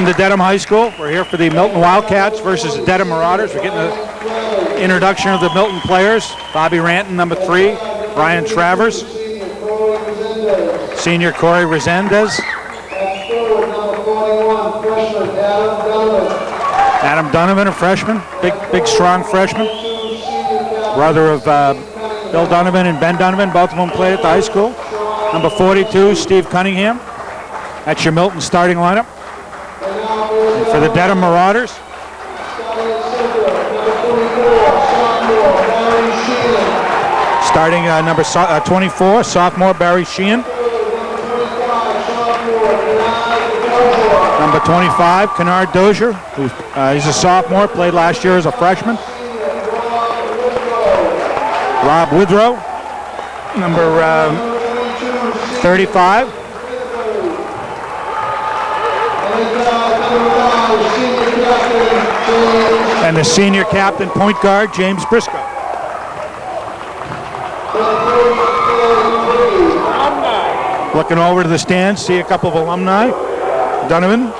Welcome to Dedham High School. We're here for the Milton Wildcats versus the Dedham Marauders. We're getting the introduction of the Milton players. Bobby Ranton, number 3. Brian Travers. Senior Corey Resendez. Adam Donovan, a freshman. Big, strong freshman. Brother of Bill Donovan and Ben Donovan. Both of them played at the high school. Number 42, Steve Cunningham. That's your Milton starting lineup. And for the Dedham Marauders, starting number 24, sophomore Barry Sheehan. Number 25, Kennard Dozier, he's a sophomore, played last year as a freshman. Rob Withrow, number 35. And the senior captain, point guard, James Briscoe. Looking over to the stands, see a couple of alumni. Donovan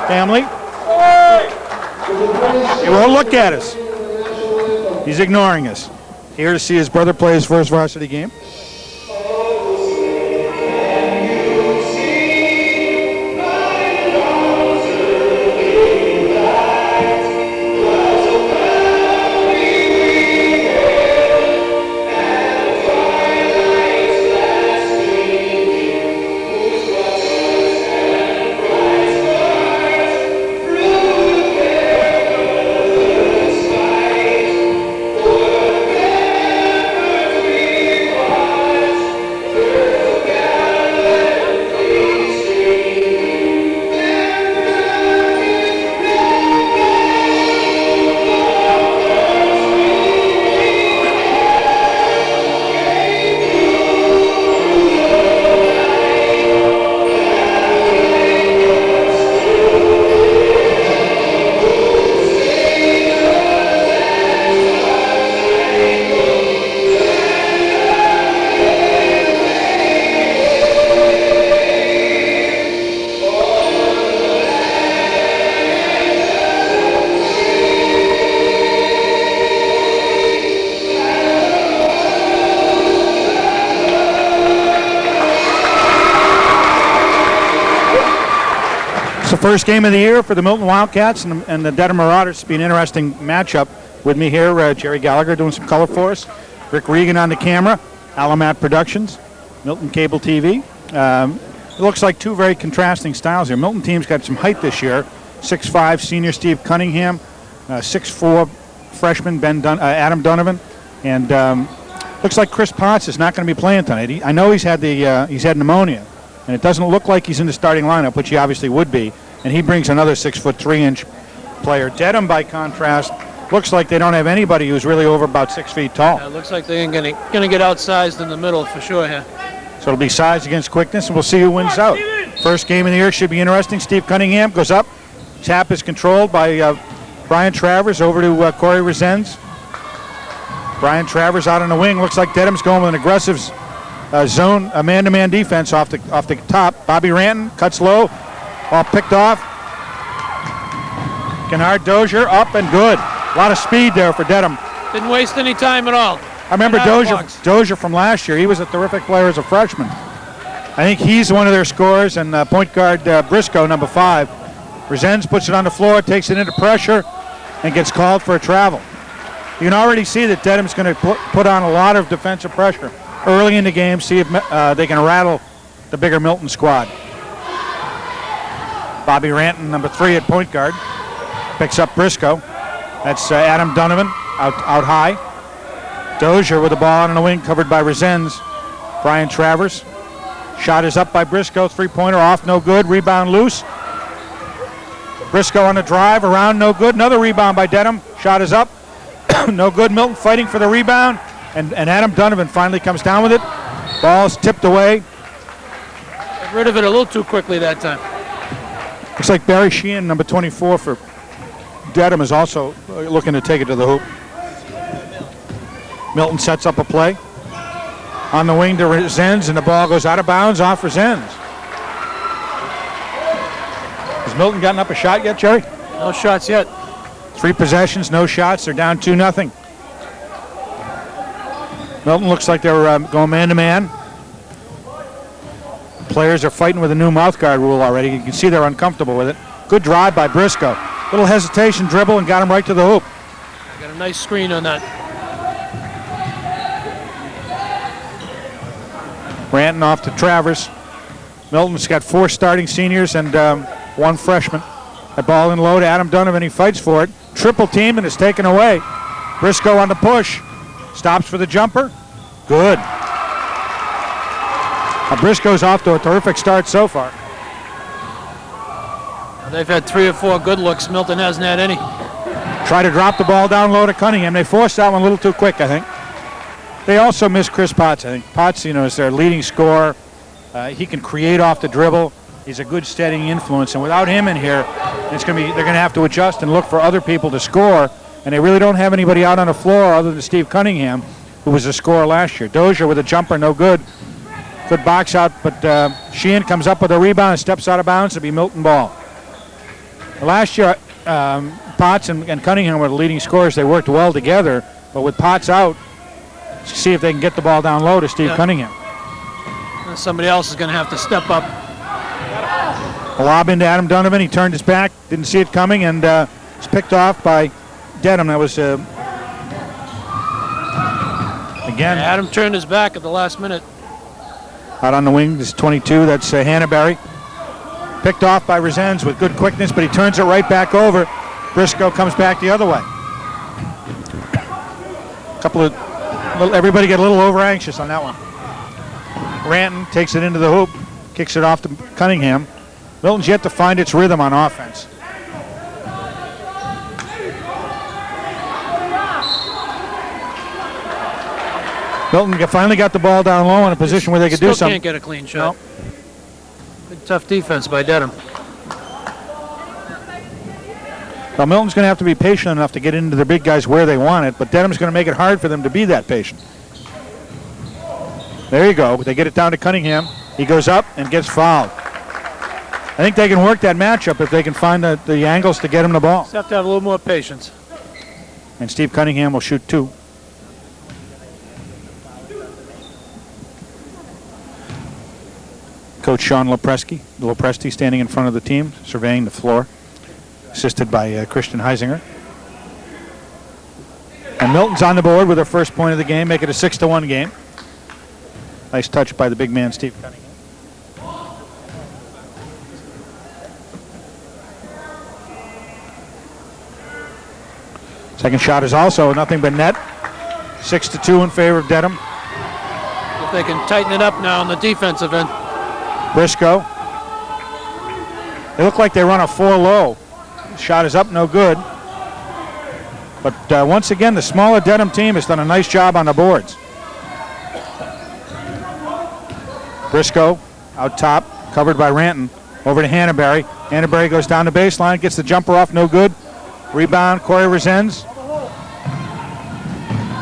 family. He won't look at us. He's ignoring us. Here to see his brother play his first varsity game. First game of the year for the Milton Wildcats and the Dedham Marauders. It'll be an interesting matchup. With me here, Jerry Gallagher doing some color for us. Rick Regan on the camera. Alamat Productions. Milton Cable TV. It looks like two very contrasting styles here. Milton team's got some height this year. 6'5", senior Steve Cunningham. 6'4", freshman Adam Donovan. And looks like Chris Potts is not going to be playing tonight. I know he's had pneumonia, and it doesn't look like he's in the starting lineup, which he obviously would be. And he brings another 6'3" player. Dedham, by contrast, looks like they don't have anybody who's really over about 6 feet tall. Yeah, it looks like they're going to get outsized in the middle for sure here. So it'll be size against quickness, and we'll see who wins out. First game of the year should be interesting. Steve Cunningham goes up. Tap is controlled by Brian Travers over to Corey Resendez. Brian Travers out on the wing. Looks like Dedham's going with an aggressive zone, a man-to-man defense off the top. Bobby Ranton cuts low. All picked off. Kennard Dozier up and good. A lot of speed there for Dedham. Didn't waste any time at all. I remember Dozier from last year. He was a terrific player as a freshman. I think he's one of their scorers, and point guard Briscoe, number 5. Resendez puts it on the floor, takes it into pressure, and gets called for a travel. You can already see that Dedham's going to put on a lot of defensive pressure early in the game, see if they can rattle the bigger Milton squad. Bobby Ranton, number 3 at point guard, picks up Briscoe. That's Adam Donovan out high. Dozier with the ball on the wing, covered by Resendez. Brian Travers. Shot is up by Briscoe. Three-pointer off, no good. Rebound loose. Briscoe on the drive, around, no good. Another rebound by Dedham. Shot is up. No good. Milton fighting for the rebound. And Adam Donovan finally comes down with it. Ball's tipped away. Got rid of it a little too quickly that time. Looks like Barry Sheehan, number 24 for Dedham, is also looking to take it to the hoop. Milton sets up a play. On the wing to Resendez, and the ball goes out of bounds off Resendez. Has Milton gotten up a shot yet, Jerry? No shots yet. 3 possessions, no shots. They're down 2-0. Milton looks like they're going man-to-man. Players are fighting with a new mouthguard rule already. You can see they're uncomfortable with it. Good drive by Briscoe. Little hesitation, dribble, and got him right to the hoop. Got a nice screen on that. Ranton off to Travers. Milton's got 4 starting seniors and 1 freshman. That ball in low to Adam Donovan. He fights for it. Triple team and it's taken away. Briscoe on the push. Stops for the jumper. Good. Now Briscoe's off to a terrific start so far. They've had 3 or 4 good looks. Milton hasn't had any. Try to drop the ball down low to Cunningham. They forced that one a little too quick, I think. They also miss Chris Potts, I think. Potts, is their leading scorer. He can create off the dribble. He's a good steadying influence, and without him in here, they're going to have to adjust and look for other people to score, and they really don't have anybody out on the floor other than Steve Cunningham, who was a scorer last year. Dozier with a jumper, no good. Good box out, but Sheehan comes up with a rebound and steps out of bounds to be Milton ball. Last year, Potts and Cunningham were the leading scorers. They worked well together, but with Potts out, see if they can get the ball down low to Steve Cunningham. Somebody else is going to have to step up. A lob into Adam Donovan. He turned his back, didn't see it coming, and was picked off by Dedham. That was again. Adam turned his back at the last minute. Out on the wing, this is 22. That's Hannaberry. Picked off by Resens with good quickness, but he turns it right back over. Briscoe comes back the other way. Everybody get a little over anxious on that one. Ranton takes it into the hoop, kicks it off to Cunningham. Milton's yet to find its rhythm on offense. Milton finally got the ball down low in a position where they could do something. Can't get a clean shot. Good tough defense by Dedham. Well, Milton's going to have to be patient enough to get into the big guys where they want it, but Dedham's going to make it hard for them to be that patient. There you go. They get it down to Cunningham. He goes up and gets fouled. I think they can work that matchup if they can find the angles to get him the ball. Just have to have a little more patience. And Steve Cunningham will shoot 2. Coach Sean Lopresti standing in front of the team, surveying the floor, assisted by Christian Heisinger. And Milton's on the board with their first point of the game, make it a 6-1 game. Nice touch by the big man, Steve Cunningham. Second shot is also nothing but net. 6-2 in favor of Dedham. If they can tighten it up now on the defensive end. Briscoe. They look like they run a 4 low. Shot is up, no good. But once again, the smaller Dedham team has done a nice job on the boards. Briscoe out top, covered by Ranton. Over to Hannaberry. Hannaberry goes down the baseline, gets the jumper off, no good. Rebound, Corey Resens.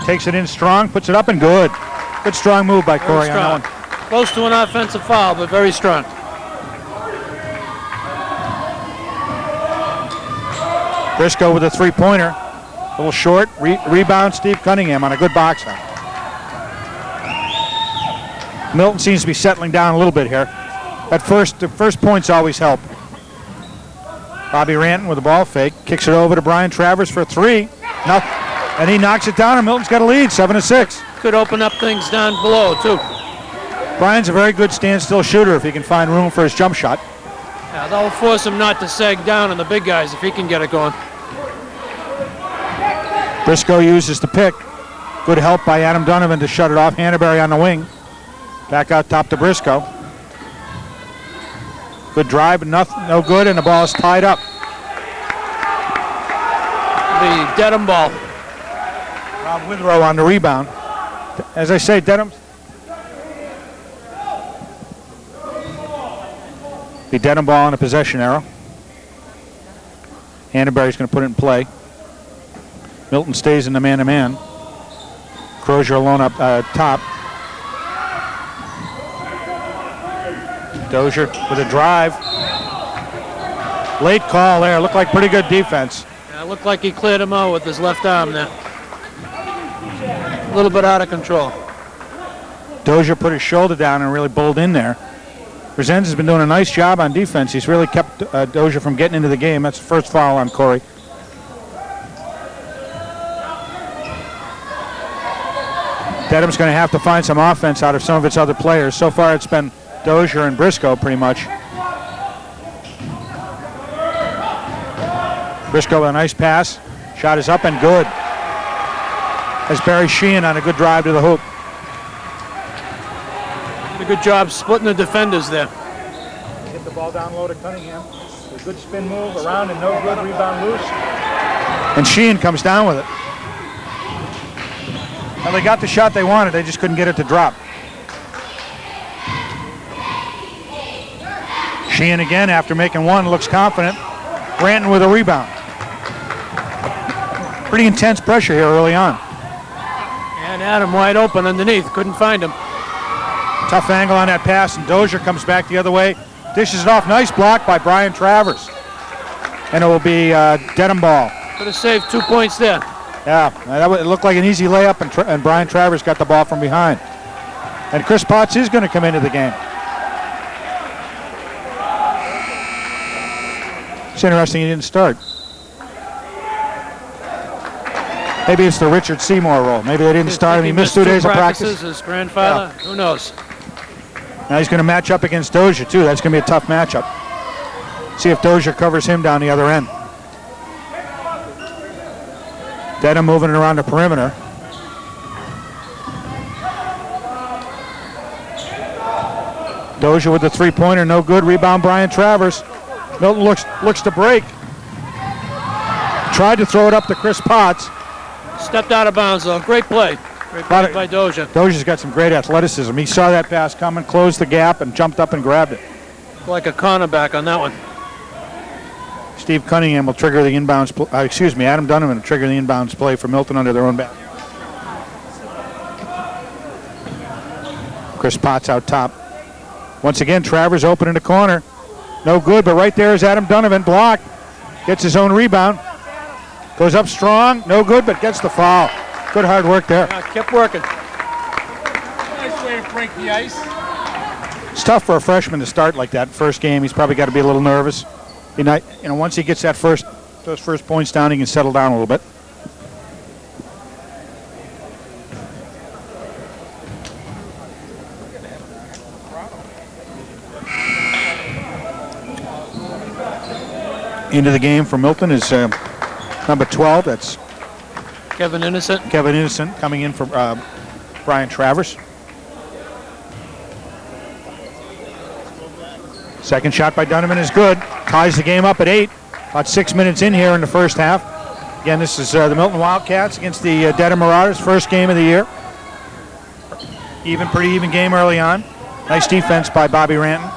Takes it in strong, puts it up, and good. Good strong move by Corey on that one. Close to an offensive foul, but very strong. Briscoe with a 3-pointer. A little short. Rebound, Steve Cunningham on a good box out. Milton seems to be settling down a little bit here. The first points always help. Bobby Ranton with a ball fake. Kicks it over to Brian Travers for a 3. And he knocks it down, and Milton's got a lead, 7-6. Could open up things down below, too. Brian's a very good standstill shooter if he can find room for his jump shot. Yeah, that'll force him not to sag down on the big guys if he can get it going. Briscoe uses the pick. Good help by Adam Donovan to shut it off. Hannaberry on the wing. Back out top to Briscoe. Good drive, no good, and the ball is tied up. The Dedham ball. Rob Withrow on the rebound. As I say, Dedham. The Dedham ball on a possession arrow. Hannaberry's going to put it in play. Milton stays in the man-to-man. Crozier alone up top. Dozier with a drive. Late call there. Looked like pretty good defense. Yeah, it looked like he cleared him out with his left arm there. A little bit out of control. Dozier put his shoulder down and really bowled in there. Presens has been doing a nice job on defense. He's really kept Dozier from getting into the game. That's the first foul on Corey. Dedham's going to have to find some offense out of some of its other players. So far it's been Dozier and Briscoe pretty much. Briscoe with a nice pass. Shot is up and good. As Barry Sheehan on a good drive to the hoop. Did a good job splitting the defenders there. Hit the ball down low to Cunningham. A good spin move around and no good. Rebound loose. And Sheehan comes down with it. Well, they got the shot they wanted. They just couldn't get it to drop. Sheehan again after making one looks confident. Branton with a rebound. Pretty intense pressure here early on. And Adam wide open underneath. Couldn't find him. Tough angle on that pass, and Dozier comes back the other way. Dishes it off. Nice block by Brian Travers. And it will be Dedham ball. Could have saved 2 points there. Yeah, it looked like an easy layup, and Brian Travers got the ball from behind. And Chris Potts is going to come into the game. It's interesting he didn't start. Maybe it's the Richard Seymour role. Maybe they didn't start him. He missed 2 days of practice. His grandfather, yeah. Who knows? Now he's going to match up against Dozier, too. That's going to be a tough matchup. See if Dozier covers him down the other end. Dedham moving it around the perimeter. Dozier with the three-pointer, no good. Rebound, Brian Travers. Milton looks to break. Tried to throw it up to Chris Potts. Stepped out of bounds, though. Great play. Great play by Dozier. Dozier's got some great athleticism. He saw that pass coming, closed the gap, and jumped up and grabbed it. Like a cornerback on that one. Steve Cunningham will trigger the inbounds. Adam Donovan will trigger the inbounds play for Milton under their own bat. Chris Potts out top. Once again, Travers open in the corner. No good, but right there is Adam Donovan. Blocked. Gets his own rebound. Goes up strong. No good, but gets the foul. Good hard work there. Yeah, kept working. Nice way to break the ice. It's tough for a freshman to start like that. First game, he's probably got to be a little nervous. Once he gets those first points down, he can settle down a little bit. Into the game for Milton is number 12. That's Kevin Innocent. Kevin Innocent coming in for Brian Travers. Second shot by Donovan is good. Ties the game up at 8. About 6 minutes in here in the first half. Again, this is the Milton Wildcats against the Dedham Marauders. First game of the year. Pretty even game early on. Nice defense by Bobby Ranton.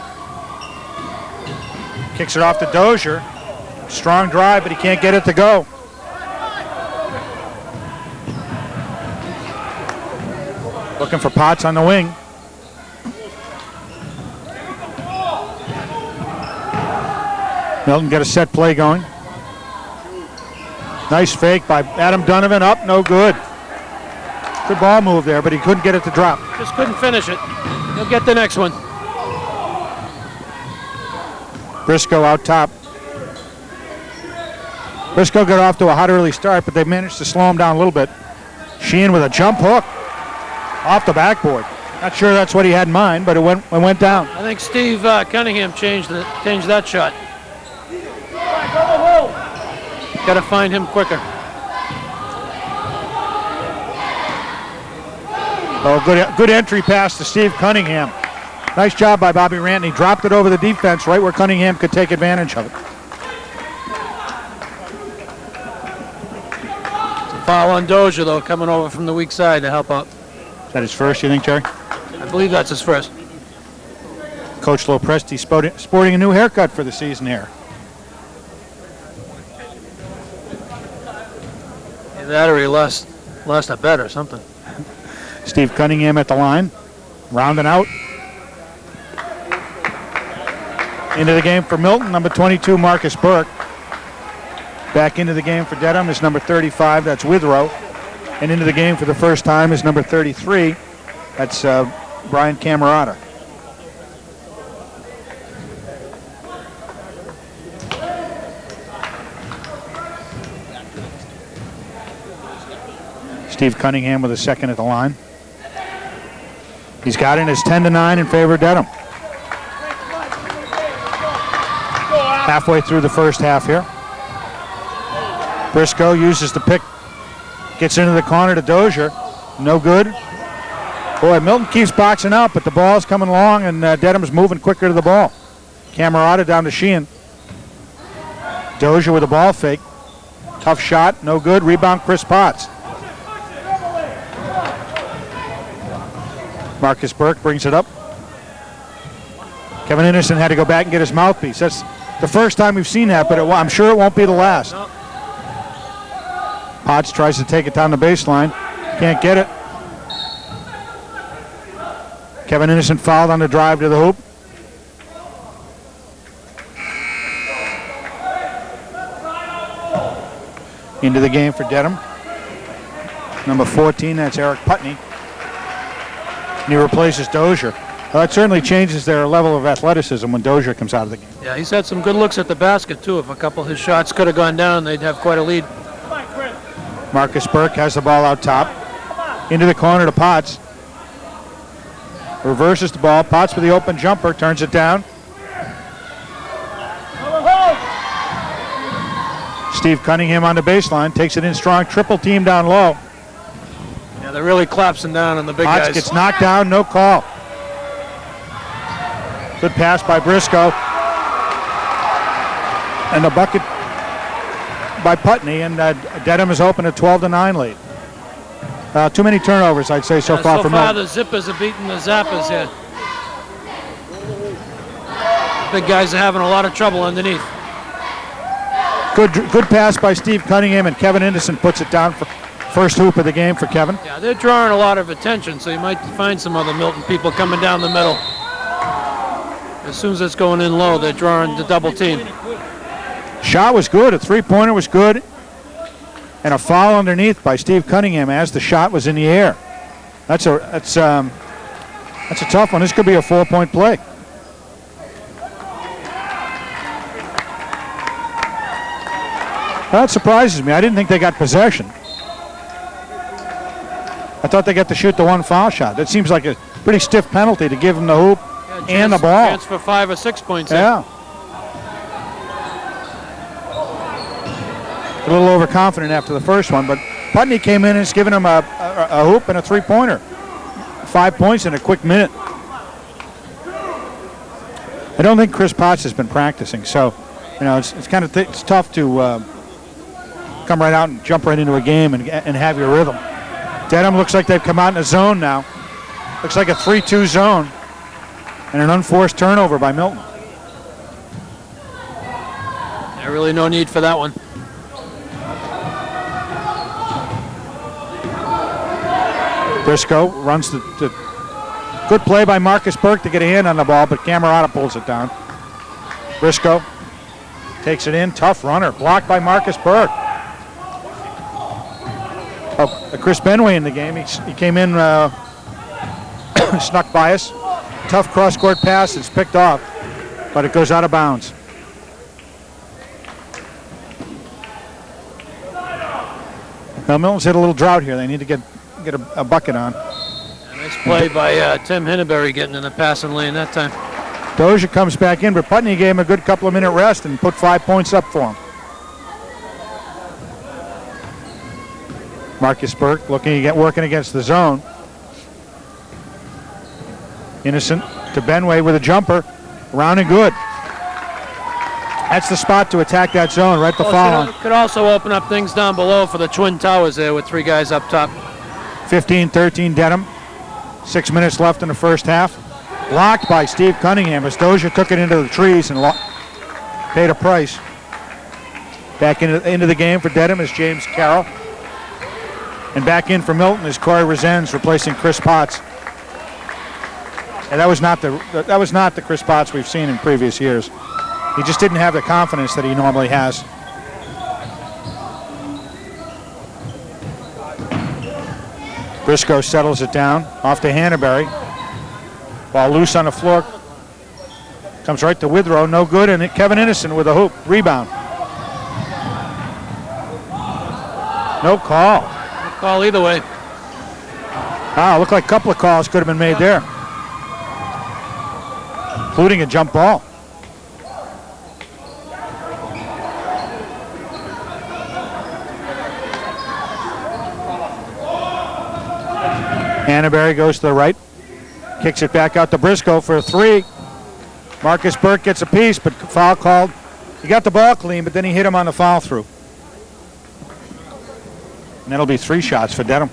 Kicks it off to Dozier. Strong drive, but he can't get it to go. Looking for Potts on the wing. Milton got a set play going. Nice fake by Adam Donovan. Up, no good. Good ball move there, but he couldn't get it to drop. Just couldn't finish it. He'll get the next one. Briscoe out top. Briscoe got off to a hot early start, but they managed to slow him down a little bit. Sheehan with a jump hook off the backboard. Not sure that's what he had in mind, but it went down. I think Steve Cunningham changed that shot. Got to find him quicker. Oh, good entry pass to Steve Cunningham. Nice job by Bobby Ranton. He dropped it over the defense right where Cunningham could take advantage of it. Foul on Dozier, though, coming over from the weak side to help out. Is that his first, you think, Jerry? I believe that's his first. Coach Lopresti sporting a new haircut for the season here. Either that or he lost a bet or something. Steve Cunningham at the line, rounding out. Into the game for Milton, number 22, Marcus Burke. Back into the game for Dedham is number 35, that's Withrow. And into the game for the first time is number 33, that's Brian Camerata. Steve Cunningham with a second at the line. He's got it. It's 10-9 in favor of Dedham. Halfway through the first half here. Briscoe uses the pick. Gets into the corner to Dozier. No good. Boy, Milton keeps boxing out, but the ball's coming along, and Dedham's moving quicker to the ball. Camerata down to Sheehan. Dozier with a ball fake. Tough shot. No good. Rebound, Chris Potts. Marcus Burke brings it up. Kevin Anderson had to go back and get his mouthpiece. That's the first time we've seen that, but I'm sure it won't be the last. No. Potts tries to take it down the baseline. Can't get it. Kevin Anderson fouled on the drive to the hoop. Into the game for Dedham. Number 14, that's Eric Putney. And he replaces Dozier. Well, that certainly changes their level of athleticism when Dozier comes out of the game. Yeah, he's had some good looks at the basket, too. If a couple of his shots could have gone down, they'd have quite a lead. Marcus Burke has the ball out top. Into the corner to Potts. Reverses the ball. Potts with the open jumper. Turns it down. Steve Cunningham on the baseline. Takes it in strong. Triple team down low. Yeah, they're really collapsing down on the big Potts guys. gets knocked down. No call. Good pass by Briscoe. And the bucket by Putney, and Dedham is open at 12-9 lead. Too many turnovers, I'd say, so far so for far Milton. the Zippers are beating the Zappers here. Big guys are having a lot of trouble underneath. Good pass by Steve Cunningham, and Kevin Anderson puts it down for first hoop of the game for Kevin. Yeah, they're drawing a lot of attention, so you might find some other Milton people coming down the middle. As soon as it's going in low, they're drawing the double team. Shot was good. A three-pointer was good. And a foul underneath by Steve Cunningham as the shot was in the air. That's a tough one. This could be a 4-point play. That surprises me. I didn't think they got possession. I thought they got to shoot the one foul shot. That seems like a pretty stiff penalty to give them the hoop and the ball. Chance for 5 or 6 points. Yeah. A little overconfident after the first one, but Putney came in and has given him a hoop and a three-pointer. 5 points in a quick minute. I don't think Chris Potts has been practicing, so it's kind of it's tough to come right out and jump right into a game and have your rhythm. Dedham looks like they've come out in a zone now. Looks like a 3-2 zone and an unforced turnover by Milton. Yeah, really no need for that one. Briscoe runs the good play by Marcus Burke to get a hand on the ball, but Camerata pulls it down. Briscoe takes it in, tough runner, blocked by Marcus Burke. Chris Benway in the game. He came in, snuck by us. Tough cross-court pass. It's picked off, but it goes out of bounds. Now Milton's hit a little drought here. They need to get a bucket on. Nice play by Tim Hinneberry getting in the passing lane that time. Dozier comes back in, but Putney gave him a good couple of minute rest and put 5 points up for him. Marcus Burke working against the zone. Innocent to Benway with a jumper. Round and good. That's the spot to attack that zone, right the foul. Could also open up things down below for the Twin Towers there with 3 guys up top. 15-13 Dedham. 6 minutes left in the first half. Blocked by Steve Cunningham as Dozier took it into the trees and paid a price. Back into the game for Dedham is James Carroll. And back in for Milton is Corey Resens replacing Chris Potts. And that was not the Chris Potts we've seen in previous years. He just didn't have the confidence that he normally has. Briscoe settles it down, off to Hannaberry. Ball loose on the floor. Comes right to Withrow, no good, and Kevin Innocent with a hoop. Rebound. No call. No call either way. Wow, looked like a couple of calls could have been made there. Including a jump ball. Hannaberry goes to the right. Kicks it back out to Briscoe for a three. Marcus Burke gets a piece, but foul called. He got the ball clean, but then he hit him on the foul through. And that'll be 3 shots for Dedham.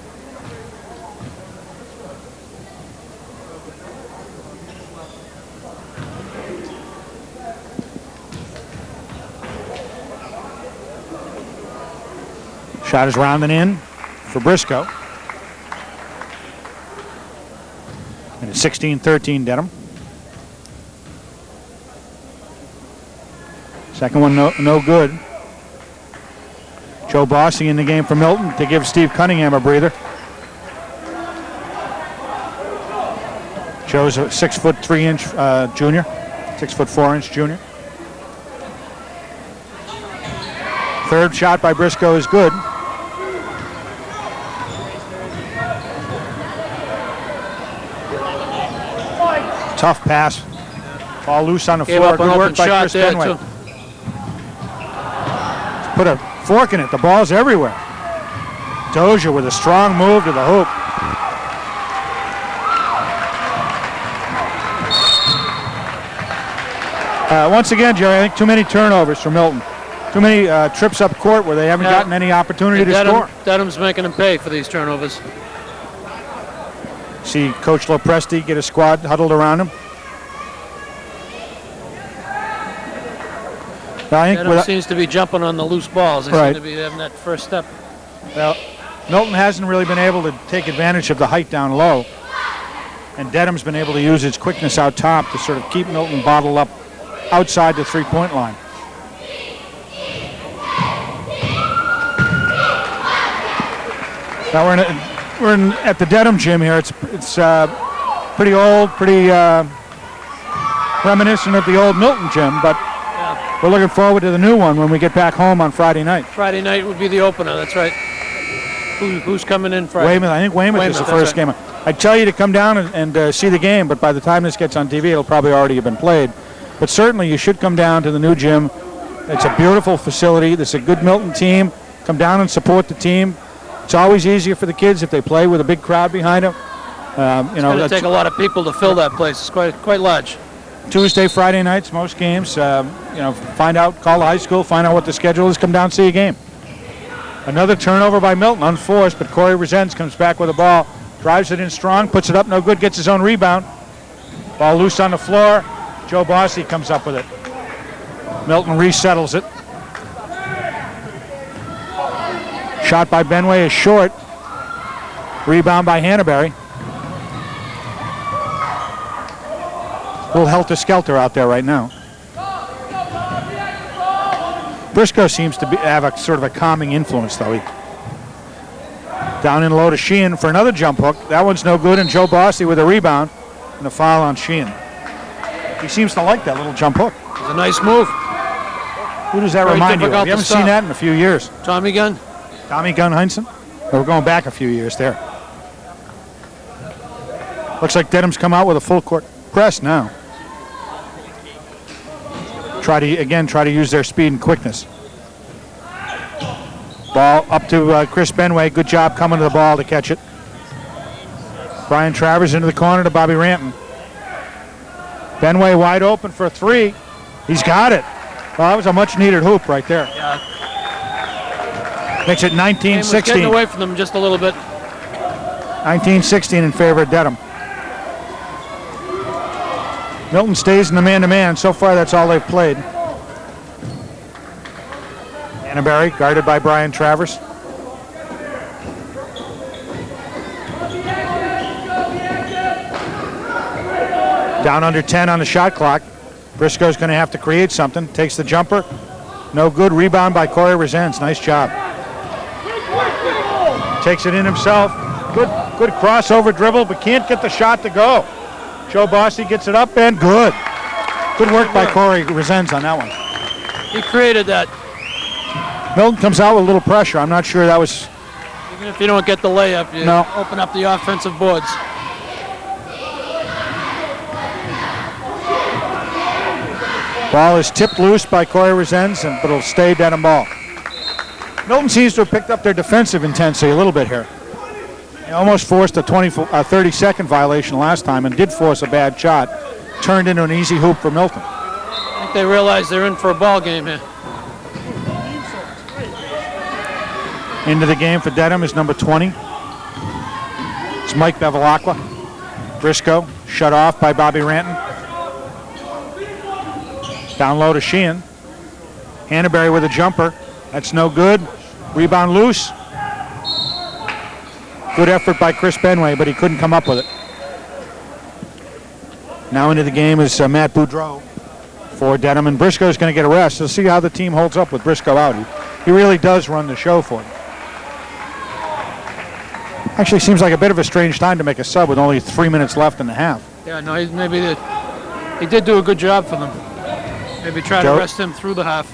Shot is rounding in for Briscoe. And it's 16-13 Dedham. Second one no good. Joe Bossy in the game for Milton to give Steve Cunningham a breather. Joe's a 6'3" junior, 6'4" junior. Third shot by Briscoe is good. Tough pass. Ball loose on the floor. Good work by Chris Benway. Put a fork in it. The ball's everywhere. Dozier with a strong move to the hoop. Once again, Jerry, I think too many turnovers for Milton. Too many trips up court where they haven't gotten any opportunity to score. Dedham's making them pay for these turnovers. See Coach Lopresti get a squad huddled around him. I think Dedham seems to be jumping on the loose balls. They seem to be having that first step. Well, Milton hasn't really been able to take advantage of the height down low. And Dedham's been able to use its quickness out top to sort of keep Milton bottled up outside the three-point line. Now we're at the Dedham gym here. It's pretty old, pretty reminiscent of the old Milton gym, but we're looking forward to the new one when we get back home on Friday night. Friday night would be the opener, that's right. Who's coming in Friday? Weymouth. I think Weymouth is the first game. I'd tell you to come down and see the game, but by the time this gets on TV, it'll probably already have been played. But certainly you should come down to the new gym. It's a beautiful facility. There's a good Milton team. Come down and support the team. It's always easier for the kids if they play with a big crowd behind them. It's going to take a lot of people to fill that place. It's quite large. Tuesday, Friday nights, most games. Find out, call the high school, find out what the schedule is, come down, see a game. Another turnover by Milton, unforced, but Corey Resends comes back with the ball, drives it in strong, puts it up, no good, gets his own rebound. Ball loose on the floor. Joe Bossy comes up with it. Milton resettles it. Shot by Benway is short. Rebound by Hannaberry. A little helter-skelter out there right now. Briscoe seems to have a sort of a calming influence, though. Down in low to Sheehan for another jump hook. That one's no good, and Joe Bossy with a rebound and a foul on Sheehan. He seems to like that little jump hook. It's a nice move. Who does that remind you of? You haven't seen that in a few years. Tommy Gunn? Tommy Gunn Heinsohn? We're going back a few years there. Looks like Dedham's come out with a full court press now. Try to use their speed and quickness. Ball up to Chris Benway. Good job coming to the ball to catch it. Brian Travers into the corner to Bobby Ranton. Benway wide open for a three. He's got it. Well, that was a much-needed hoop right there. Yeah. Makes it 19-16. Getting away from them just a little bit. 19-16 in favor of Dedham. Milton stays in the man-to-man. So far, that's all they've played. Hannaberry guarded by Brian Travers. Down under 10 on the shot clock. Briscoe's going to have to create something. Takes the jumper. No good. Rebound by Corey Resens. Nice job. Takes it in himself. Good crossover dribble, but can't get the shot to go. Joe Bossy gets it up and good. Good work by Corey Resens on that one. He created that. Milton comes out with a little pressure. I'm not sure that was... Even if you don't get the layup, you open up the offensive boards. Ball is tipped loose by Corey Resens, but it'll stay Dedham ball. Milton seems to have picked up their defensive intensity a little bit here. They almost forced a 30-second violation last time and did force a bad shot. Turned into an easy hoop for Milton. I think they realize they're in for a ball game here. Into the game for Dedham is number 20. It's Mike Bevilacqua. Briscoe shut off by Bobby Ranton. Down low to Sheehan. Hannaberry with a jumper. That's no good. Rebound loose. Good effort by Chris Benway, but he couldn't come up with it. Now into the game is Matt Boudreau for Dedham, and Briscoe's going to get a rest. We'll see how the team holds up with Briscoe out. He really does run the show for them. Actually seems like a bit of a strange time to make a sub with only 3 minutes left in the half. Yeah, no, he did do a good job for them. Maybe try to rest him through the half.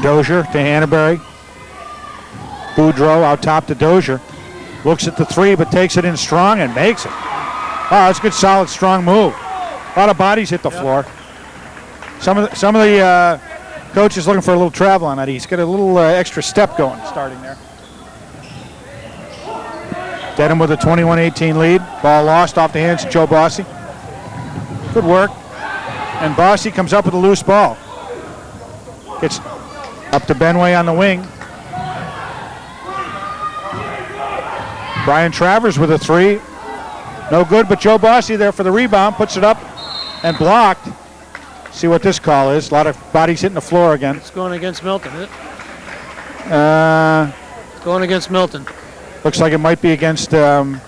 Dozier to Hannaberry. Boudreau out top to Dozier. Looks at the three, but takes it in strong and makes it. Oh, that's a good, solid, strong move. A lot of bodies hit the floor. Some of the coaches looking for a little travel on that. He's got a little extra step going, starting there. Dedham with a 21-18 lead. Ball lost off the hands of Joe Bossy. Good work. And Bossy comes up with a loose ball. Gets up to Benway on the wing. Brian Travers with a three. No good, but Joe Bossy there for the rebound. Puts it up and blocked. See what this call is. A lot of bodies hitting the floor again. It's going against Milton, isn't it? It's going against Milton. Looks like it might be against Corey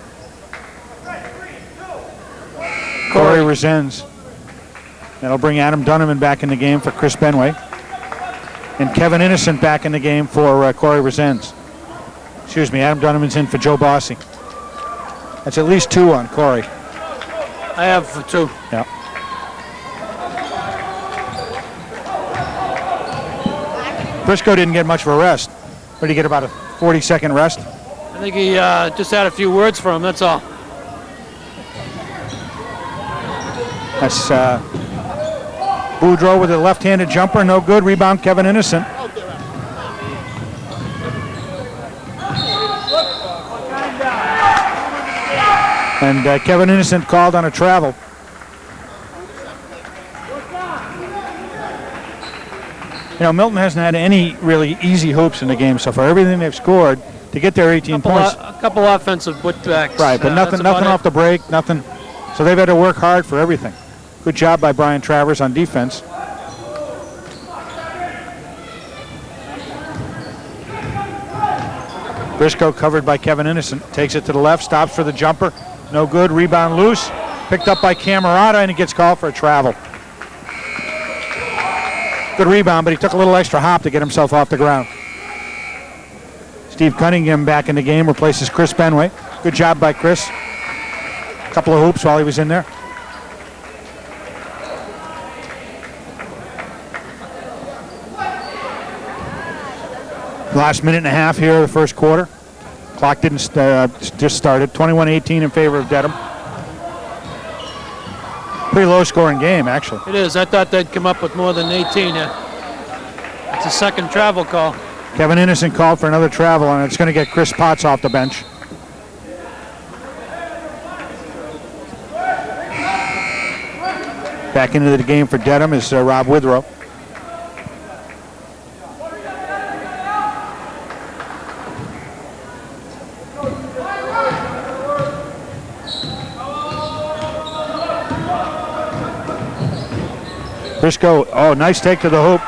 Resens. That'll bring Adam Dunneman back in the game for Chris Benway. And Kevin Innocent back in the game for Corey Resens. Excuse me, Adam Dunneman's in for Joe Bossy. That's at least two on Corey. I have for two. Yeah. Briscoe didn't get much of a rest. What did he get, about a 40-second rest? I think he just had a few words for him, that's all. That's Boudreau with a left-handed jumper, no good. Rebound, Kevin Innocent. And Kevin Innocent called on a travel. You know, Milton hasn't had any really easy hoops in the game so far. Everything they've scored to get their 18 points. A couple offensive putbacks. Right, but nothing off the break, nothing. So they've had to work hard for everything. Good job by Brian Travers on defense. Briscoe covered by Kevin Innocent. Takes it to the left, stops for the jumper. No good, rebound loose. Picked up by Camerata, and he gets called for a travel. Good rebound, but he took a little extra hop to get himself off the ground. Steve Cunningham back in the game, replaces Chris Benway. Good job by Chris. A couple of hoops while he was in there. Last minute and a half here of the first quarter. Clock didn't just started. 21-18 in favor of Dedham. Pretty low-scoring game, actually. It is. I thought they'd come up with more than 18. It's a second travel call. Kevin Innocent called for another travel, and it's going to get Chris Potts off the bench. Back into the game for Dedham is Rob Withrow. Briscoe, oh, nice take to the hoop.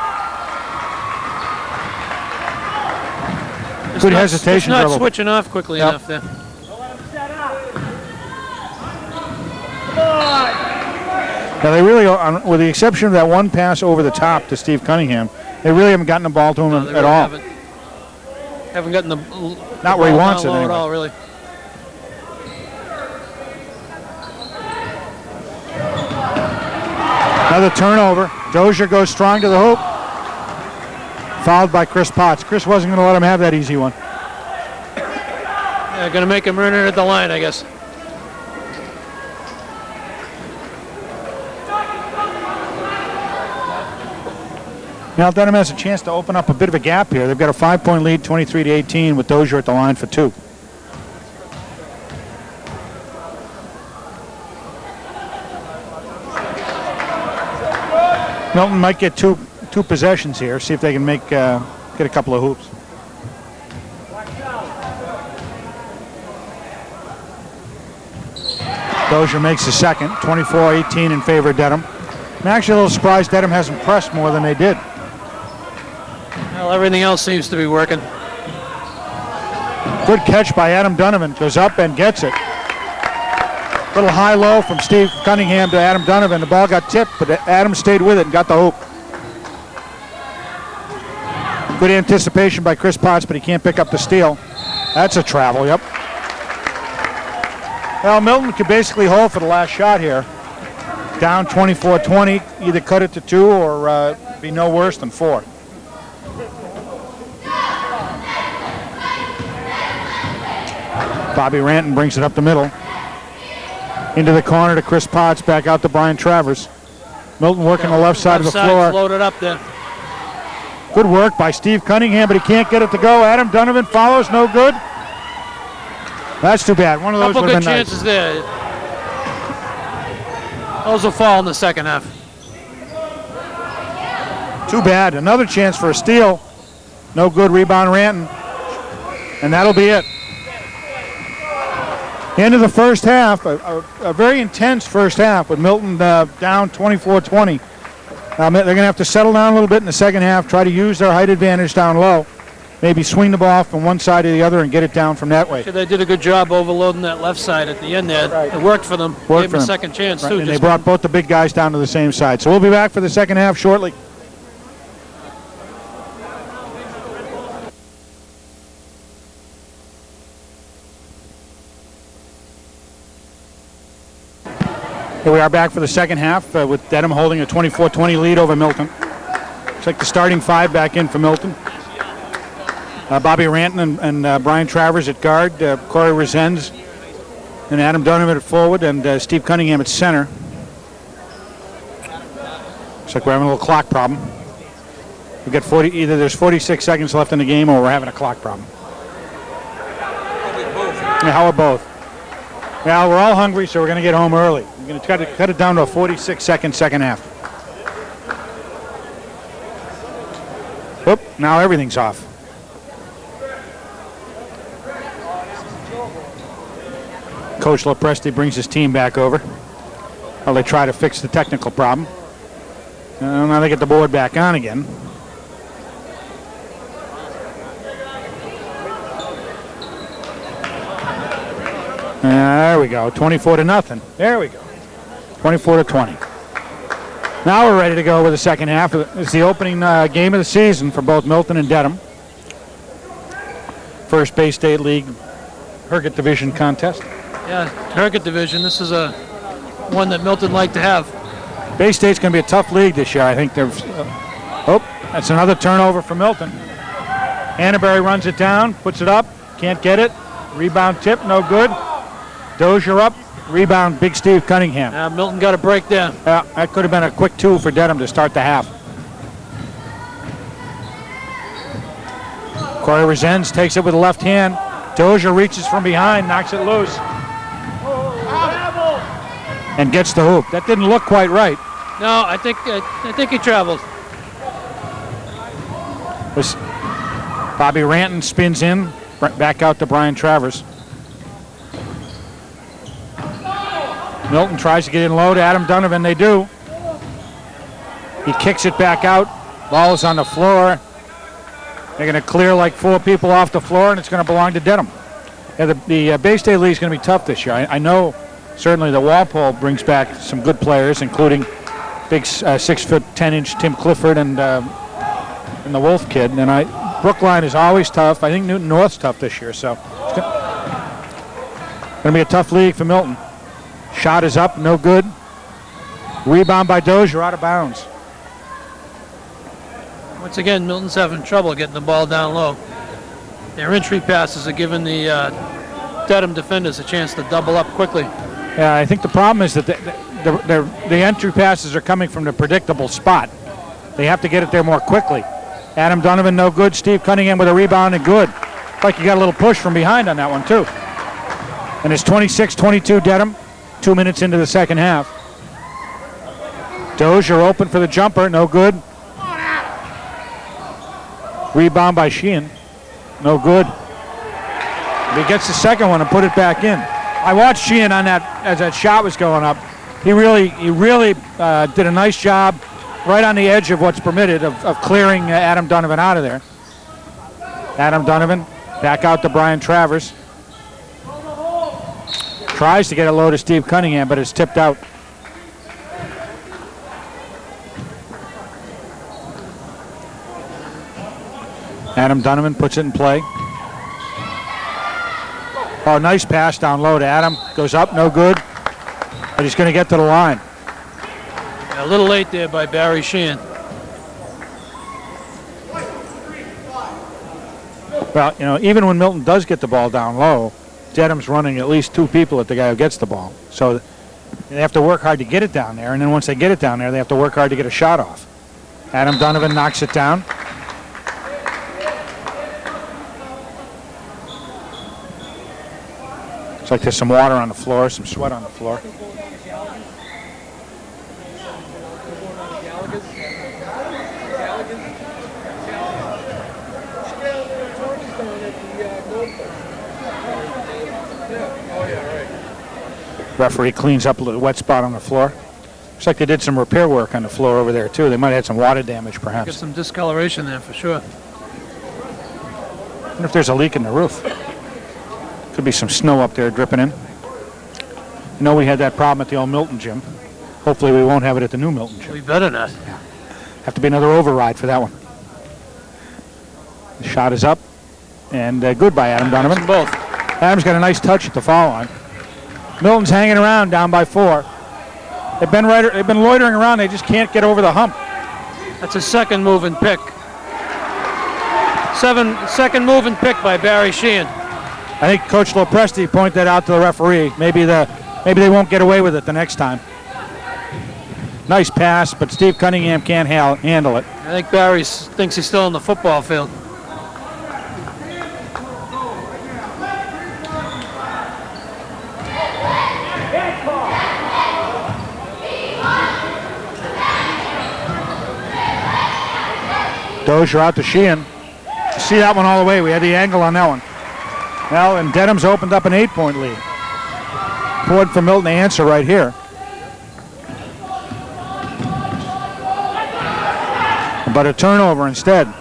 Good hesitation. It's not switching off quickly enough there. Now they really, with the exception of that one pass over the top to Steve Cunningham, they really haven't gotten the ball to him No, they at really all. Haven't gotten the Not where he ball wants it down low anyway. at all, really. Another turnover. Dozier goes strong to the hoop. Fouled by Chris Potts. Chris wasn't going to let him have that easy one. Yeah, going to make him earn it at the line, I guess. Now Dedham has a chance to open up a bit of a gap here. They've got a 5-point lead, 23-18, with Dozier at the line for 2. Milton might get two possessions here. See if they can make get a couple of hoops. Dozier makes the second, 24-18 in favor of Dedham. I'm actually a little surprised Dedham hasn't pressed more than they did. Well, everything else seems to be working. Good catch by Adam Donovan. Goes up and gets it. Little high-low from Steve Cunningham to Adam Donovan. The ball got tipped, but Adam stayed with it and got the hoop. Good anticipation by Chris Potts, but he can't pick up the steal. That's a travel, yep. Well, Milton could basically hold for the last shot here. Down 24-20, either cut it to 2 or be no worse than 4. Bobby Ranton brings it up the middle. Into the corner to Chris Potts, back out to Brian Travers. Milton working the left side of the floor. Loaded up there. Good work by Steve Cunningham, but he can't get it to go. Adam Donovan follows, no good. That's too bad. One of those Couple would have good been chances there. Those will fall in the second half. Too bad. Another chance for a steal. No good. Rebound Ranton. And that'll be it. End of the first half. A very intense first half with Milton down 24-20. They're going to have to settle down a little bit in the second half, try to use their height advantage down low. Maybe swing the ball from one side to the other and get it down from that way. They did a good job overloading that left side at the end there. Right. It worked for them. Gave them a second chance, too. And they brought both the big guys down to the same side. So we'll be back for the second half shortly. Here we are back for the second half with Dedham holding a 24-20 lead over Milton. Looks like the starting 5 back in for Milton. Bobby Ranton and Brian Travers at guard, Corey Resens and Adam Donovan at forward, and Steve Cunningham at center. Looks like we're having a little clock problem. We've got either there's 46 seconds left in the game or we're having a clock problem. Yeah, how are both? Well, we're all hungry, so we're going to get home early. We're going to try to cut it down to a 46-second second half. Whoop, now everything's off. Coach Lopresti brings his team back over while they try to fix the technical problem. Now they get the board back on again. There we go, 24-0. There we go, 24-20. Now we're ready to go with the second half. It's the opening game of the season for both Milton and Dedham. First Bay State League Herget Division contest. Yeah, Herget Division. This is a one that Milton like to have. Bay State's going to be a tough league this year. I think they're. Oh, that's another turnover for Milton. Hannaberry runs it down, puts it up, can't get it. Rebound tip, no good. Dozier up, rebound, Big Steve Cunningham. Milton got a break there. That could have been a quick 2 for Dedham to start the half. Corey Resens takes it with the left hand. Dozier reaches from behind, knocks it loose. And gets the hoop. That didn't look quite right. No, I think he traveled. Bobby Ranton spins in, back out to Brian Travers. Milton tries to get in low to Adam Donovan. They do. He kicks it back out. Ball is on the floor. They're going to clear like 4 people off the floor, and it's going to belong to Dedham. Yeah, the Bay State League is going to be tough this year. I know Certainly the Walpole brings back some good players, including big 6'10" Tim Clifford and the Wolf kid. And Brookline is always tough. I think Newton North's tough this year, so it's going to be a tough league for Milton. Shot is up, no good. Rebound by Dozier, out of bounds. Once again, Milton's having trouble getting the ball down low. Their entry passes are giving the Dedham defenders a chance to double up quickly. Yeah, I think the problem is that the entry passes are coming from the predictable spot. They have to get it there more quickly. Adam Donovan, no good. Steve Cunningham with a rebound and good. Like you got a little push from behind on that one, too. And it's 26-22 Dedham, 2 minutes into the second half. Dozier open for the jumper, no good. Rebound by Sheehan, no good. He gets the second one and put it back in. I watched Sheehan on that as that shot was going up. He really did a nice job right on the edge of what's permitted of clearing Adam Donovan out of there. Adam Donovan back out to Brian Travers. Tries to get it low to Steve Cunningham, but it's tipped out. Adam Donovan puts it in play. Oh, nice pass down low to Adam. Goes up, no good. But he's going to get to the line. A little late there by Barry Sheehan. Well, you know, even when Milton does get the ball down low, Dedham's running at least two people at the guy who gets the ball. So they have to work hard to get it down there, and then once they get it down there, they have to work hard to get a shot off. Adam Donovan knocks it down. Looks like there's some water on the floor, some sweat on the floor. Referee cleans up a little wet spot on the floor. Looks like they did some repair work on the floor over there too. They might have had some water damage perhaps. Get some discoloration there for sure. I wonder if there's a leak in the roof. Could be some snow up there dripping in. I know we had that problem at the old Milton gym. Hopefully we won't have it at the new Milton gym. We better not. Have to be another override for that one. The shot is up and good by Adam Donovan. Both. Adam's got a nice touch at the foul line. Milton's hanging around down by 4. They've been loitering around. They just can't get over the hump. That's a second moving pick. Second moving pick by Barry Sheehan. I think Coach Lopresti pointed that out to the referee. Maybe they won't get away with it the next time. Nice pass, but Steve Cunningham can't handle it. I think Barry thinks he's still on the football field. Dozier out to Sheehan. See that one all the way. We had the angle on that one. Well, and Dedham's opened up an 8-point lead. Important for Milton to answer right here. But a turnover instead.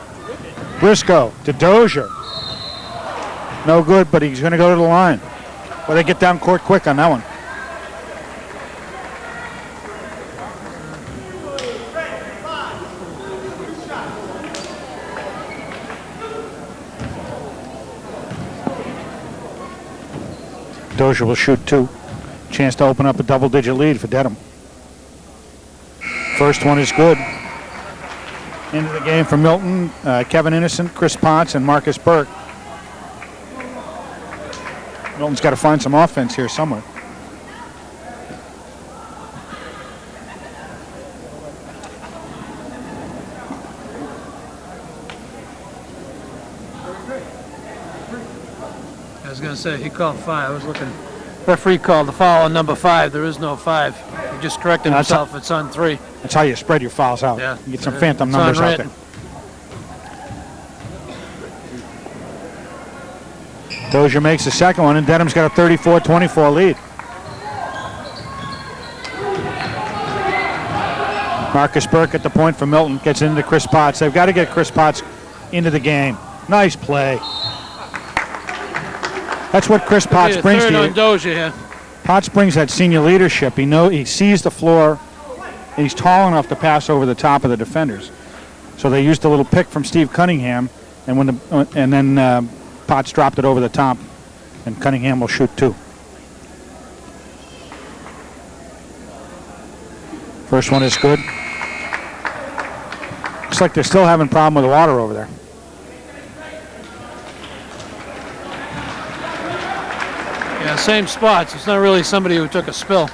Briscoe to Dozier. No good, but he's going to go to the line. Well, they get down court quick on that one. Dozier will shoot 2. Chance to open up a double-digit lead for Dedham. First one is good. Into the game for Milton, Kevin Innocent, Chris Potts, and Marcus Burke. Milton's got to find some offense here somewhere. I was going to say, he called 5. I was looking. Referee called the foul on number 5. There is no 5. He just corrected himself. It's on 3. That's how you spread your fouls out. Yeah. You get some phantom numbers out there. Dozier makes the second one, and Dedham's got a 34-24 lead. Marcus Burke at the point for Milton. Gets into Chris Potts. They've got to get Chris Potts into the game. Nice play. That's what Chris Potts brings to you. Third on Dozier here. Potts brings that senior leadership. He sees the floor, and he's tall enough to pass over the top of the defenders. So they used a little pick from Steve Cunningham, and then Potts dropped it over the top, and Cunningham will shoot 2. First one is good. Looks like they're still having a problem with the water over there. Yeah, same spots. It's not really somebody who took a spill.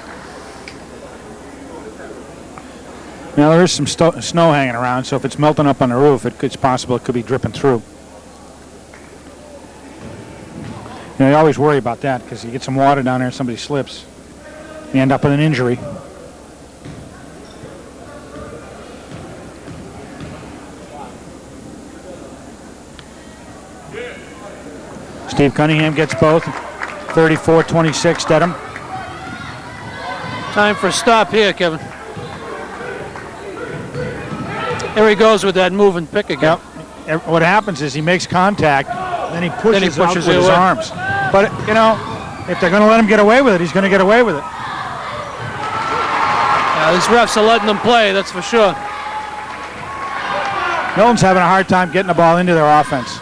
Now there is some snow hanging around, so if it's melting up on the roof, it's possible it could be dripping through. You always worry about that because you get some water down there and somebody slips. You end up with an injury. Steve Cunningham gets both. 34-26, Dedham. Time for a stop here, Kevin. There he goes with that moving pick again. Yep. What happens is he makes contact, then he pushes out with his arms. But, if they're going to let him get away with it, he's going to get away with it. Yeah, these refs are letting them play, that's for sure. Milton's having a hard time getting the ball into their offense.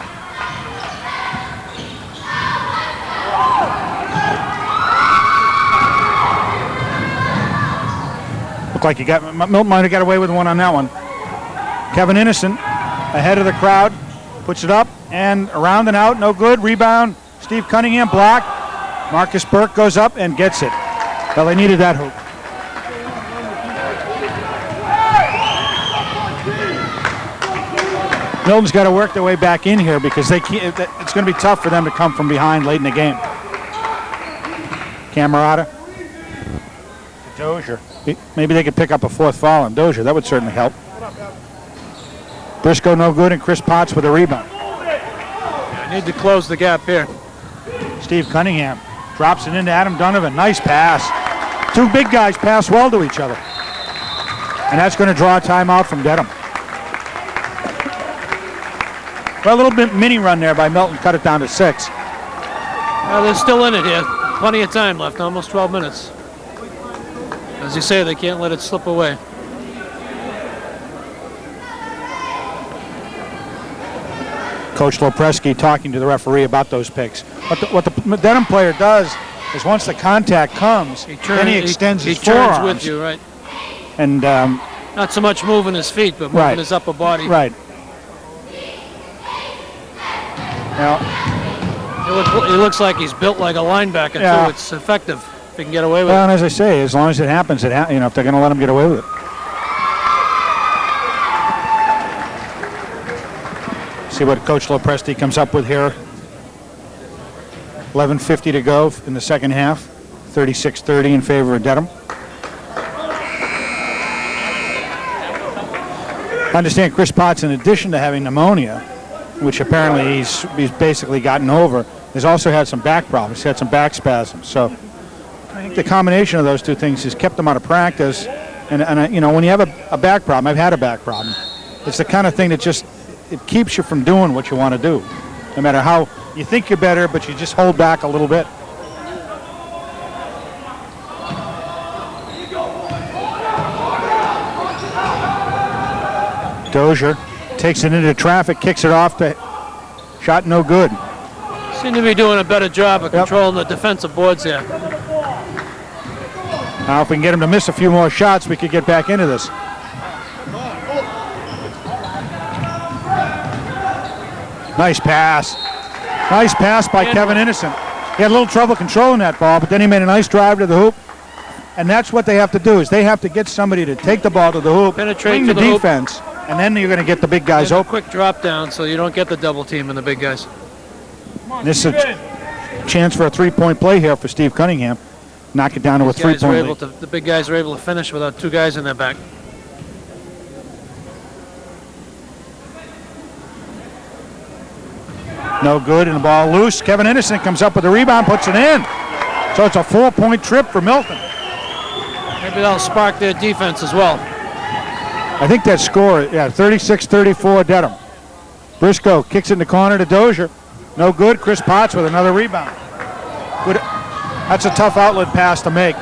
Looked like Milton might have got away with one on that one. Kevin Innocent ahead of the crowd, puts it up and around and out, no good. Rebound, Steve Cunningham blocked. Marcus Burke goes up and gets it. Well, they needed that hoop. Milton's got to work their way back in here because it's going to be tough for them to come from behind late in the game. Camerata. Dozier. Maybe they could pick up a 4th foul on Dozier. That would certainly help. Briscoe no good, and Chris Potts with a rebound. I need to close the gap here. Steve Cunningham drops it into Adam Donovan. Nice pass. 2 big guys pass well to each other. And that's going to draw a timeout from Dedham. Well, a little bit mini run there by Milton, cut it down to 6. Well, they're still in it here. Plenty of time left, almost 12 minutes. As you say, they can't let it slip away. Coach Lopreski talking to the referee about those picks. What the Dedham player does is once the contact comes, then he extends his forearms. He turns with you, right? And not so much moving his feet, but moving his upper body. Right. Now, he looks like he's built like a linebacker, too. It's effective if he can get away with it. Well, and as I say, as long as it happens, if they're going to let him get away with it. See what Coach Lopresti comes up with here. 11:50 to go in the second half. 36-30 in favor of Dedham. I understand Chris Potts, in addition to having pneumonia, which apparently he's basically gotten over, has also had some back problems. He's had some back spasms. So I think the combination of those two things has kept him out of practice. And when you have a back problem, I've had a back problem. It's the kind of thing that just it keeps you from doing what you want to do. No matter how you think you're better, but you just hold back a little bit. Dozier takes it into traffic, kicks it off to shot no good. Seem to be doing a better job of controlling the defensive boards here. Now if we can get him to miss a few more shots, we could get back into this. Nice pass. Nice pass by Kevin Innocent. He had a little trouble controlling that ball, but then he made a nice drive to the hoop. And that's what they have to do, is they have to get somebody to take the ball to the hoop, penetrate bring the defense, and then you're going to get the big guys open. A quick drop down so you don't get the double team in the big guys. This is a chance for a three-point play here for Steve Cunningham. Knock it down to a three-point lead. The big guys are able to finish without 2 guys in their back. No good, and the ball loose. Kevin Innocent comes up with a rebound, puts it in. So it's a 4-point trip for Milton. Maybe that'll spark their defense as well. I think that score, 36-34 Dedham. Briscoe kicks it in the corner to Dozier. No good. Chris Potts with another rebound. Good. That's a tough outlet pass to make.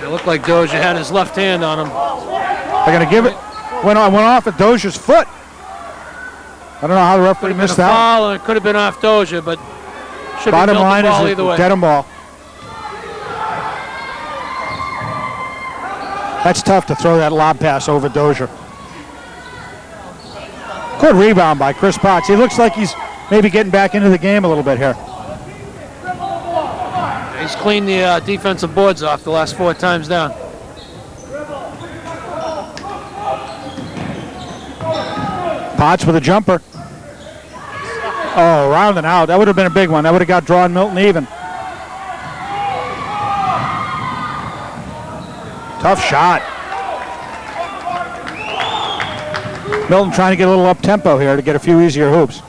It looked like Dozier had his left hand on him. They're going to give it. Went off at Dozier's foot. I don't know how the referee missed that. Foul, and it could have been off Dozier, but should be Bottom line ball is either way. Dedham ball. That's tough to throw that lob pass over Dozier. Good rebound by Chris Potts. He looks like he's maybe getting back into the game a little bit here. He's cleaned the defensive boards off the last 4 times down. Potts with a jumper. Oh, rounding out. That would have been a big one. That would have got drawn Milton even. Tough shot. Milton trying to get a little up-tempo here to get a few easier hoops.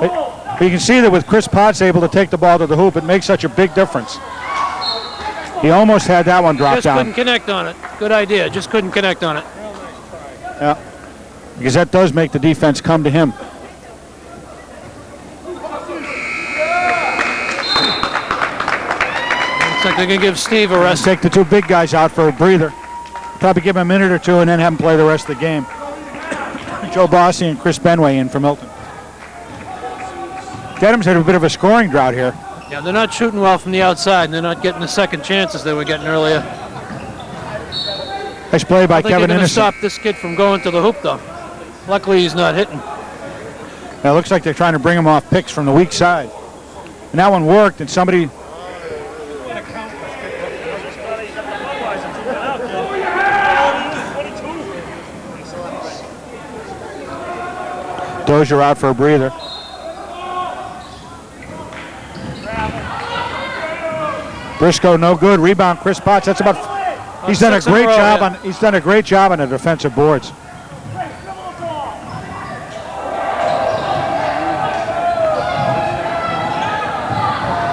But you can see that with Chris Potts able to take the ball to the hoop, it makes such a big difference. He almost had that one drop down. Just couldn't connect on it. Good idea. Just couldn't connect on it. Yeah, because that does make the defense come to him. Looks like they're going to give Steve a rest. Take the 2 big guys out for a breather. Probably give him a minute or 2 and then have him play the rest of the game. Joe Bossy and Chris Benway in for Milton. Dedham's had a bit of a scoring drought here. Yeah, they're not shooting well from the outside, and they're not getting the second chances they were getting earlier. Nice play by Kevin They're going to Innocent. stop this kid from going to the hoop, though. Luckily, he's not hitting. Now it looks like they're trying to bring him off picks from the weak side. And that one worked, and somebody... Dozier out for a breather. Briscoe no good. Rebound Chris Potts. That's about. He's done a great job on. He's done a great job on the defensive boards.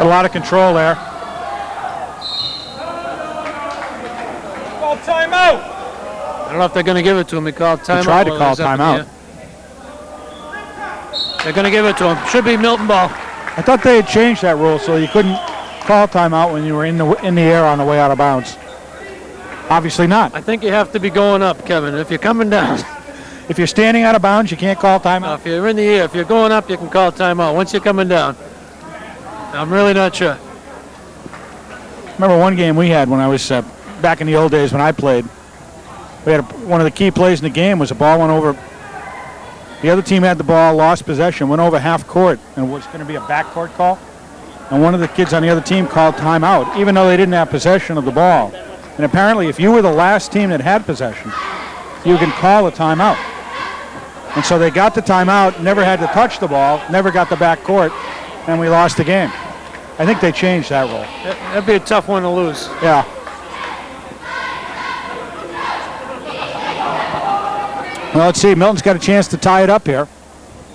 A lot of control there. Call timeout. I don't know if they're going to give it to him. He called timeout. He tried to call timeout. They're going to give it to him. Should be Milton ball. I thought they had changed that rule so you couldn't call timeout when you were in the air on the way out of bounds. Obviously not. I think you have to be going up, Kevin. If you're coming down. If you're standing out of bounds, you can't call timeout. No, if you're in the air, if you're going up, you can call timeout. Once you're coming down. I'm really not sure. Remember one game we had when I was back in the old days when I played. We had one of the key plays in the game was a ball went over. The other team had the ball, lost possession, went over half court, and it was going to be a backcourt call. And one of the kids on the other team called timeout, even though they didn't have possession of the ball. And apparently, if you were the last team that had possession, you can call a timeout. And so they got the timeout, never had to touch the ball, never got the backcourt, and we lost the game. I think they changed that rule. That'd be a tough one to lose. Yeah. Well, let's see. Milton's got a chance to tie it up here.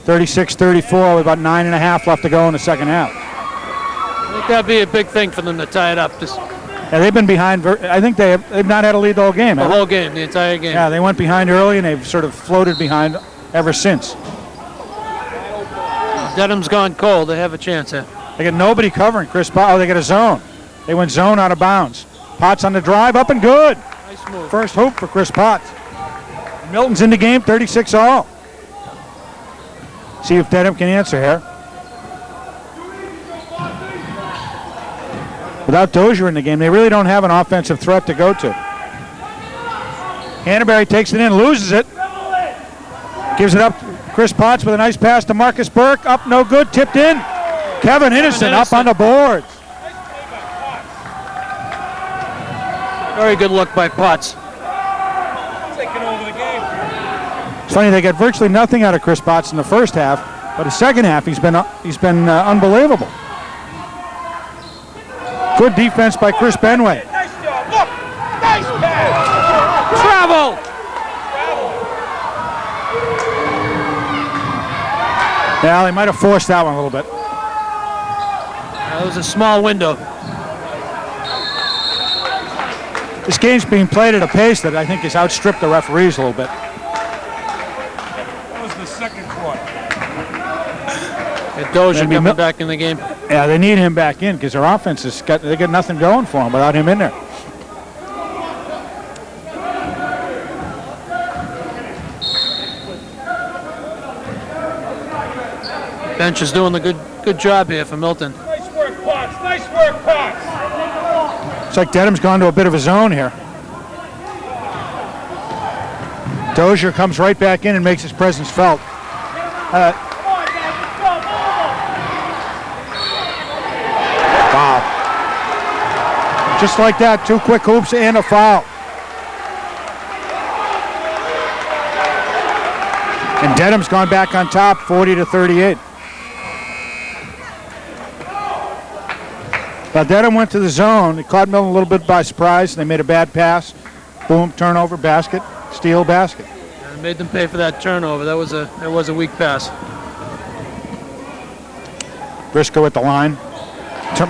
36-34 with about 9.5 left to go in the second half. I think that'd be a big thing for them to tie it up. Yeah, they've been behind. I think they've not had a lead the whole game. The whole game, the entire game. Yeah, they went behind early, and they've sort of floated behind ever since. Dedham's gone cold. They have a chance here. They got nobody covering Chris Potts. Oh, they got a zone. They went zone out of bounds. Potts on the drive, up and good. Nice move. First hoop for Chris Potts. Milton's in the game, 36-all. See if Dedham can answer here. Without Dozier in the game, they really don't have an offensive threat to go to. Hannaberry takes it in, loses it. Gives it up. Chris Potts with a nice pass to Marcus Burke. Up, no good, tipped in. Kevin Innocent up on the boards. Very good look by Potts. Taking over the game. It's funny, they got virtually nothing out of Chris Potts in the first half, but the second half he's been unbelievable. Good defense by Chris Benway. Nice job. Look. Nice pass. Travel. Yeah, they might have forced that one a little bit. That was a small window. This game's being played at a pace that I think has outstripped the referees a little bit. That was the second quarter. Dozier Maybe coming back in the game. Yeah, they need him back in because their offense they got nothing going for them without him in there. Bench is doing a good job here for Milton. Nice work, Potts. Nice work, Potts. It's like Dedham's gone to a bit of a zone here. Dozier comes right back in and makes his presence felt. Wow. Just like that, 2 quick hoops and a foul. And Dedham's gone back on top, 40-38. Now Dedham went to the zone. It caught Milton a little bit by surprise. They made a bad pass. Boom, turnover, basket, steal, basket. And made them pay for that turnover. That was a weak pass. Briscoe at the line.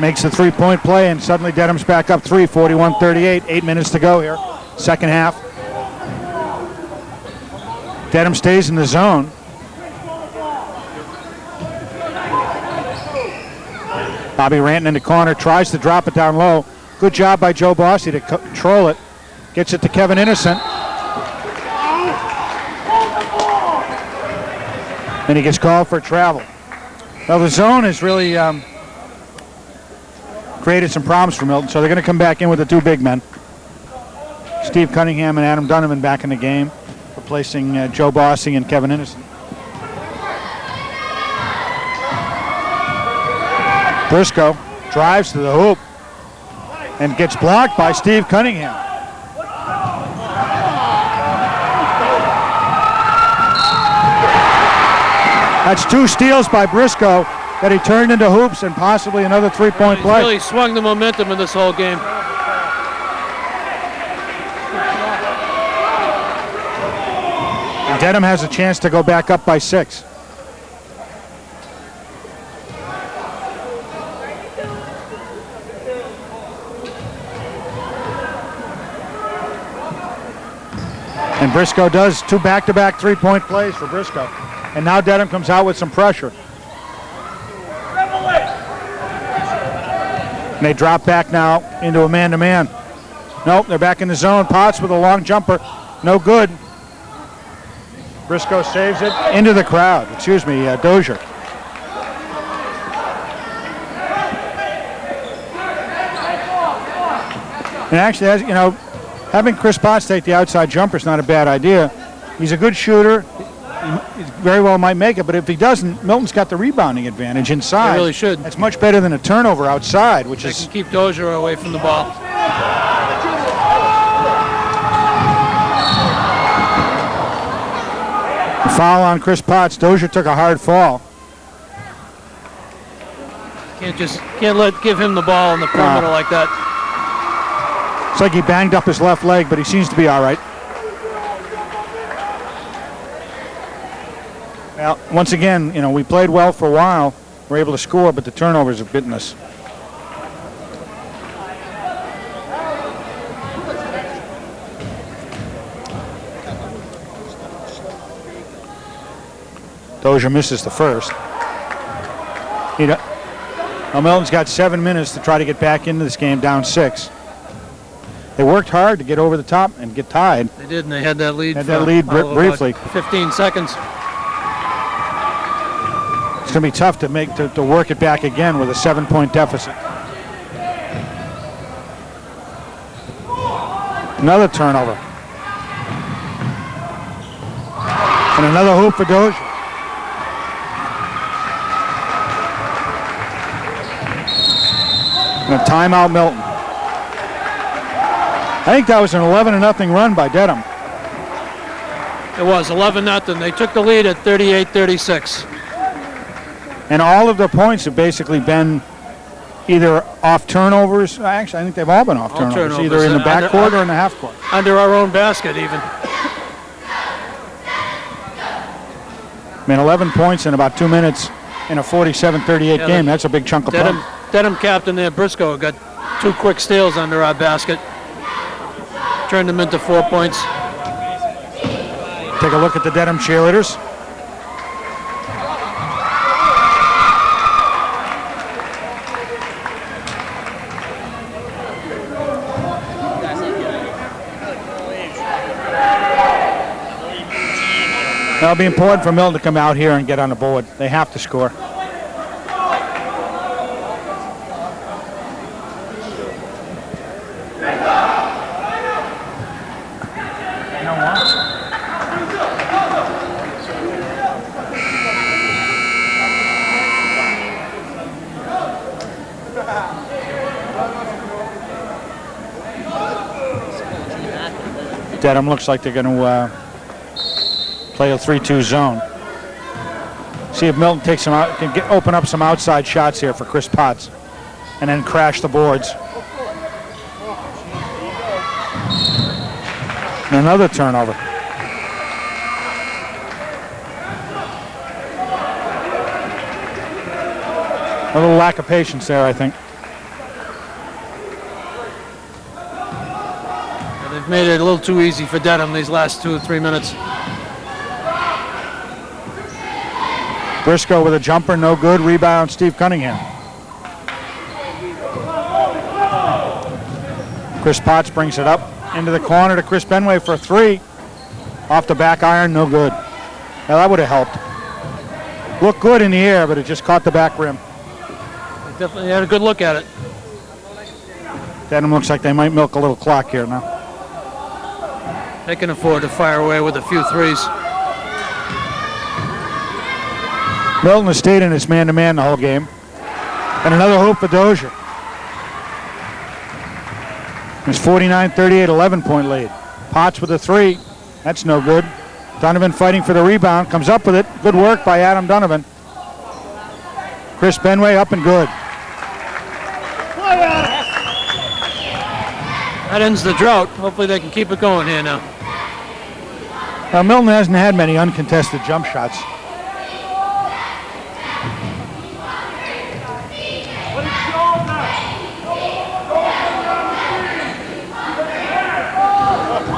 Makes the three-point play, and suddenly Dedham's back up 3, 41-38. 8 minutes to go here. Second half. Dedham stays in the zone. Bobby Ranton in the corner, tries to drop it down low. Good job by Joe Bossy to control it. Gets it to Kevin Innocent. And he gets called for travel. Well, the zone has really created some problems for Milton, so they're going to come back in with the 2 big men. Steve Cunningham and Adam Donovan back in the game, replacing Joe Bossy and Kevin Innocent. Briscoe drives to the hoop and gets blocked by Steve Cunningham. That's 2 steals by Briscoe that he turned into hoops and possibly another 3-point play. He's really swung the momentum in this whole game. And Dedham has a chance to go back up by 6. And Briscoe does 2 back-to-back 3-point plays for Briscoe. And now Dedham comes out with some pressure. And they drop back now into a man-to-man. Nope, they're back in the zone. Potts with a long jumper. No good. Briscoe saves it into the crowd. Excuse me, Dozier. And actually, as you know, having Chris Potts take the outside jumper is not a bad idea. He's a good shooter. He very well might make it, but if he doesn't, Milton's got the rebounding advantage inside. He really should. That's much better than a turnover outside, which They is... can keep Dozier away from the ball. Foul on Chris Potts. Dozier took a hard fall. Can't give him the ball on the perimeter like that. It's like he banged up his left leg, but he seems to be all right. Well, once again, you know, we played well for a while. We're able to score, but the turnovers have bitten us. Dozier misses the first. Well, Milton's got 7 minutes to try to get back into this game down 6. They worked hard to get over the top and get tied. They did, and they had that lead. Briefly. 15 seconds. It's going to be tough to work it back again with a 7-point deficit. Another turnover. And another hoop for Dozier. And a timeout, Milton. I think that was an 11-0 run by Dedham. It was 11-0. They took the lead at 38-36. And all of their points have basically been either off turnovers. Actually, I think they've all been off turnovers, either in the backcourt or in the half court. Under our own basket, even. I mean, 11 points in about 2 minutes in a 47-38 game. That's a big chunk of points. Dedham captain there, Briscoe, got 2 quick steals under our basket. Turned them into 4 points. Take a look at the Dedham cheerleaders. That'll be important for Milton to come out here and get on the board. They have to score. Dedham looks like they're going to play a 3-2 zone. See if Milton takes some out, can open up some outside shots here for Chris Potts, and then crash the boards. And another turnover. A little lack of patience there, I think. They've made it a little too easy for Dedham these last 2 or 3 minutes. Briscoe with a jumper, no good. Rebound, Steve Cunningham. Chris Potts brings it up into the corner to Chris Benway for a 3. Off the back iron, no good. Now that would have helped. Looked good in the air, but it just caught the back rim. They definitely had a good look at it. Dedham looks like they might milk a little clock here now. They can afford to fire away with a few threes. Milton has stayed in his man-to-man the whole game. And another hoop for Dozier. It's 49-38, 11-point lead. Potts with a 3. That's no good. Donovan fighting for the rebound. Comes up with it. Good work by Adam Donovan. Chris Benway up and good. That ends the drought. Hopefully they can keep it going here now. Now Milton hasn't had many uncontested jump shots.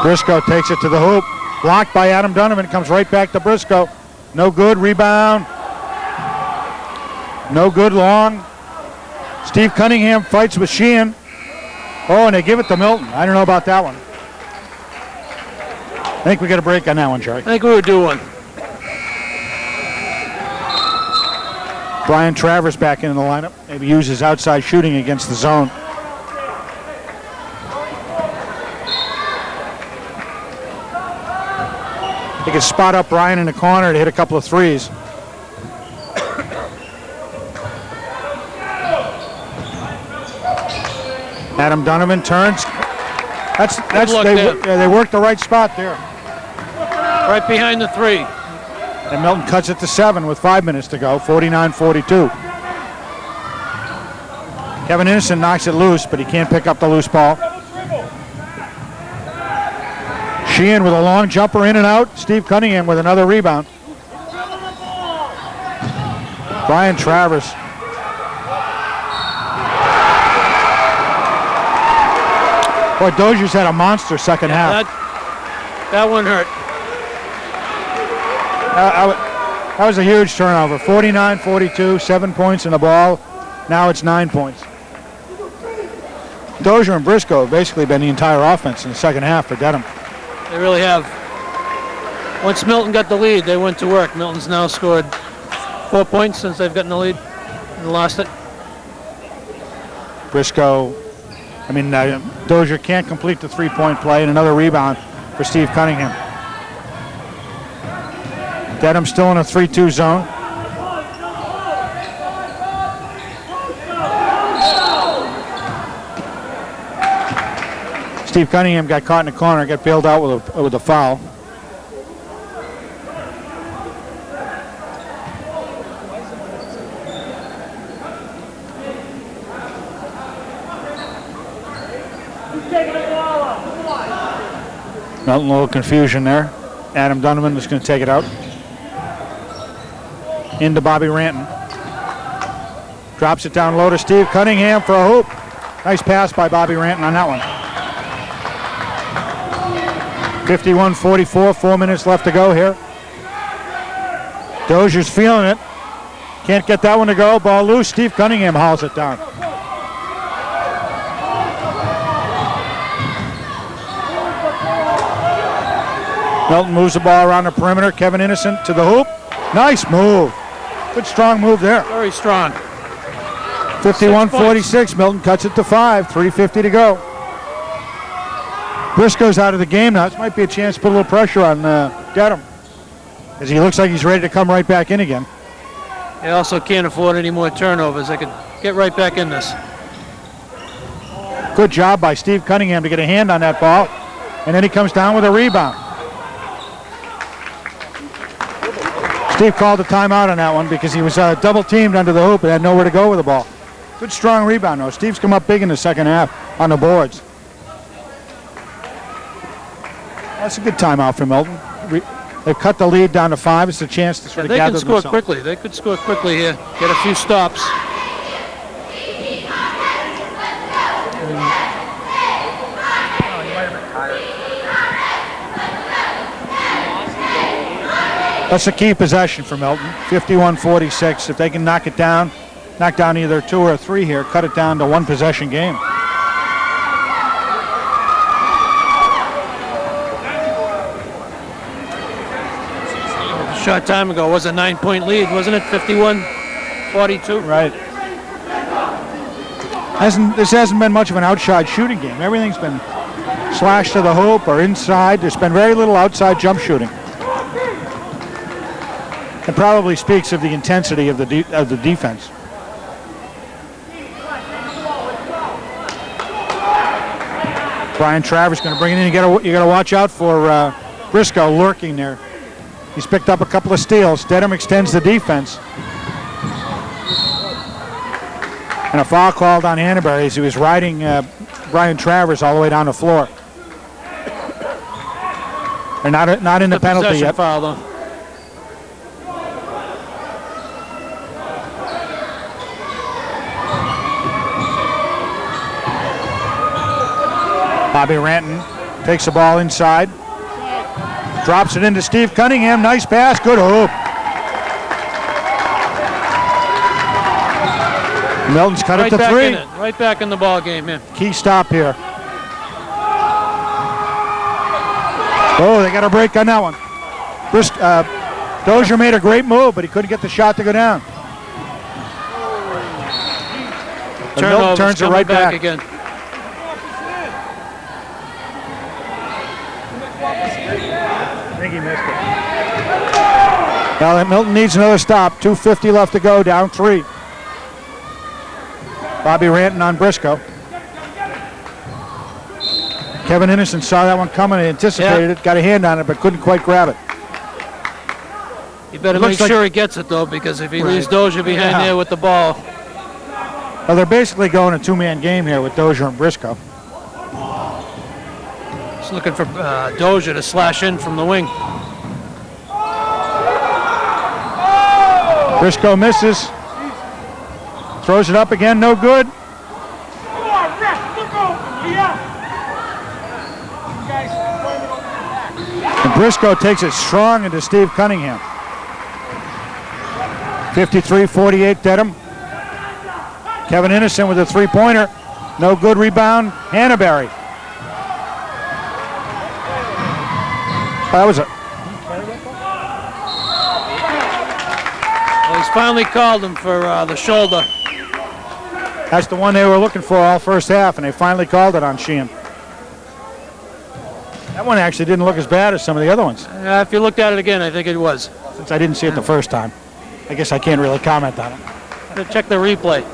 Briscoe takes it to the hoop. Blocked by Adam Donovan. Comes right back to Briscoe. No good. Rebound. No good. Long. Steve Cunningham fights with Sheehan. Oh, and they give it to Milton. I don't know about that one. I think we got a break on that one, Jerry. I think we would do one. Brian Travers back in the lineup. Maybe use his outside shooting against the zone. He can spot up Brian in the corner to hit a couple of threes. Adam Donovan turns. That's they worked the right spot there. Right behind the 3. And Milton cuts it to 7 with 5 minutes to go, 49-42. Kevin Innocent knocks it loose, but he can't pick up the loose ball. Sheehan with a long jumper in and out. Steve Cunningham with another rebound. Brian Travers. Boy, Dozier's had a monster second half. That one hurt. That was a huge turnover. 49-42, 7 points in the ball. Now it's 9 points. Dozier and Briscoe have basically been the entire offense in the second half for Dedham. They really have. Once Milton got the lead, they went to work. Milton's now scored 4 points since they've gotten the lead and lost it. Dozier can't complete the 3-point play, and another rebound for Steve Cunningham. Dedham still in a 3-2 zone. Steve Cunningham got caught in the corner, got bailed out with a foul. A little confusion there. Adam Donovan is going to take it out. Into Bobby Ranton. Drops it down low to Steve Cunningham for a hoop. Nice pass by Bobby Ranton on that one. 51-44, 4 minutes left to go here. Dozier's feeling it. Can't get that one to go. Ball loose. Steve Cunningham hauls it down. Milton moves the ball around the perimeter. Kevin Innocent to the hoop. Nice move. Good strong move there. Very strong. 51-46. Milton cuts it to 5. 3:50 to go. Briscoe's out of the game now. This might be a chance to put a little pressure on Dedham, as he looks like he's ready to come right back in again. They also can't afford any more turnovers. They could get right back in this. Good job by Steve Cunningham to get a hand on that ball, and then he comes down with a rebound. Steve called a timeout on that one because he was double teamed under the hoop and had nowhere to go with the ball. Good strong rebound though. Steve's come up big in the second half on the boards. That's a good timeout for Milton. They've cut the lead down to 5. It's a chance to sort of gather themselves. They can score quickly. They could score quickly here. Get a few stops. That's a key possession for Milton. 51-46. If they can knock it down, knock down either 2 or 3 here, cut it down to 1 possession game. A short time ago was a 9-point lead, wasn't it? 51-42. Right. This hasn't been much of an outside shooting game. Everything's been slashed to the hoop or inside. There's been very little outside jump shooting. It probably speaks of the intensity of the defense. Brian Travers going to bring it in. You got to watch out for Briscoe lurking there. He's picked up a couple of steals. Dedham extends the defense. And a foul called on Hannaberry as he was riding Brian Travers all the way down the floor. They're not in the penalty yet. Foul, though. Bobby Ranton takes the ball inside. Drops it into Steve Cunningham. Nice pass. Good hoop. Milton's cut it to 3. Right back in the ball game, yeah. Key stop here. Oh, they got a break on that one. Dozier made a great move, but he couldn't get the shot to go down. Milton turns it right back again. I think he missed it. Well, Milton needs another stop. 2:50 left to go, down 3. Bobby Ranton on Briscoe. Kevin Innocent saw that one coming, anticipated it, got a hand on it, but couldn't quite grab it. You better make sure he gets it, though, because if he leaves Dozier behind there with the ball. Well, they're basically going a 2-man game here with Dozier and Briscoe. Just looking for Dozier to slash in from the wing. Briscoe misses. Throws it up again, no good. And Briscoe takes it strong into Steve Cunningham. 53-48 Dedham. Kevin Innocent with a 3-pointer. No good rebound. Hannaberry. That was it. Well, he's finally called him for the shoulder. That's the one they were looking for all first half, and they finally called it on Sheehan. That one actually didn't look as bad as some of the other ones. If you looked at it again, I think it was. Since I didn't see it the first time, I guess I can't really comment on it. Check the replay.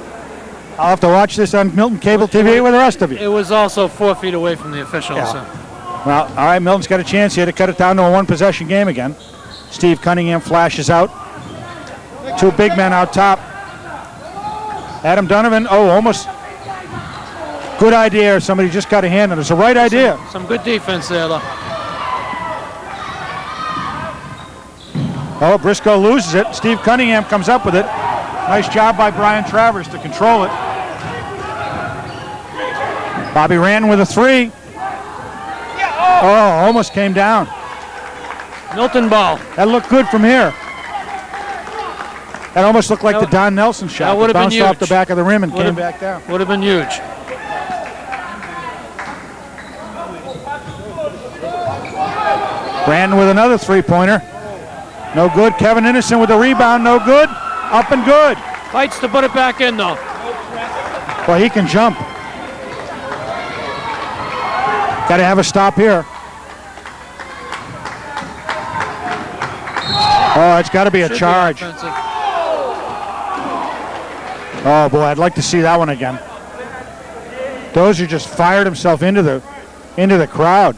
I'll have to watch this on Milton Cable TV with the rest of you. It was also 4 feet away from the official. Yeah. So. Well, all right, Milton's got a chance here to cut it down to a 1-possession game again. Steve Cunningham flashes out. 2 big men out top. Adam Donovan, almost. Good idea. Somebody just got a hand on it. It's the right idea. Some good defense there, though. Oh, Briscoe loses it. Steve Cunningham comes up with it. Nice job by Brian Travers to control it. Bobby Ranton with a 3. Oh, almost came down. Milton ball. That looked good from here. That almost looked like the Don Nelson shot. That would have been bounced huge. off the back of the rim and came back down. Would have been huge. Brandon with another three-pointer. No good. Kevin Innocent with the rebound. No good. Up and good. Fights to put it back in, though. Well, he can jump. Got to have a stop here. Oh, it's got to be a charge. Oh, boy, I'd like to see that one again. Dozier just fired himself into the crowd.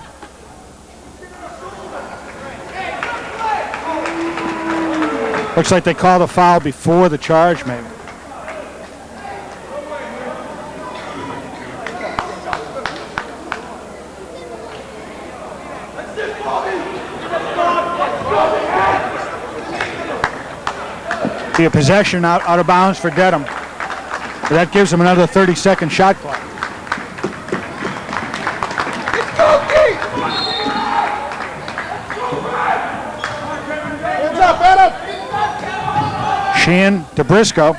Looks like they called a foul before the charge, maybe. Be a possession out of bounds for Dedham. But that gives them another 30-second shot clock. Hands up, Dedham! Sheehan to Briscoe.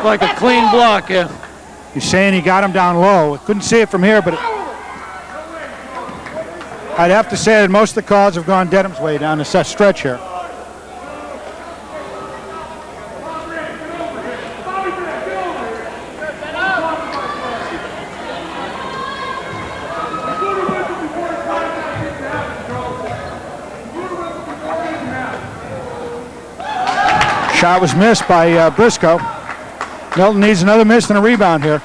Like a clean block, yeah. He's saying he got him down low. Couldn't see it from here, but I'd have to say that most of the calls have gone Dedham's way down the stretch here. Shot was missed by Briscoe. Milton needs another miss and a rebound here.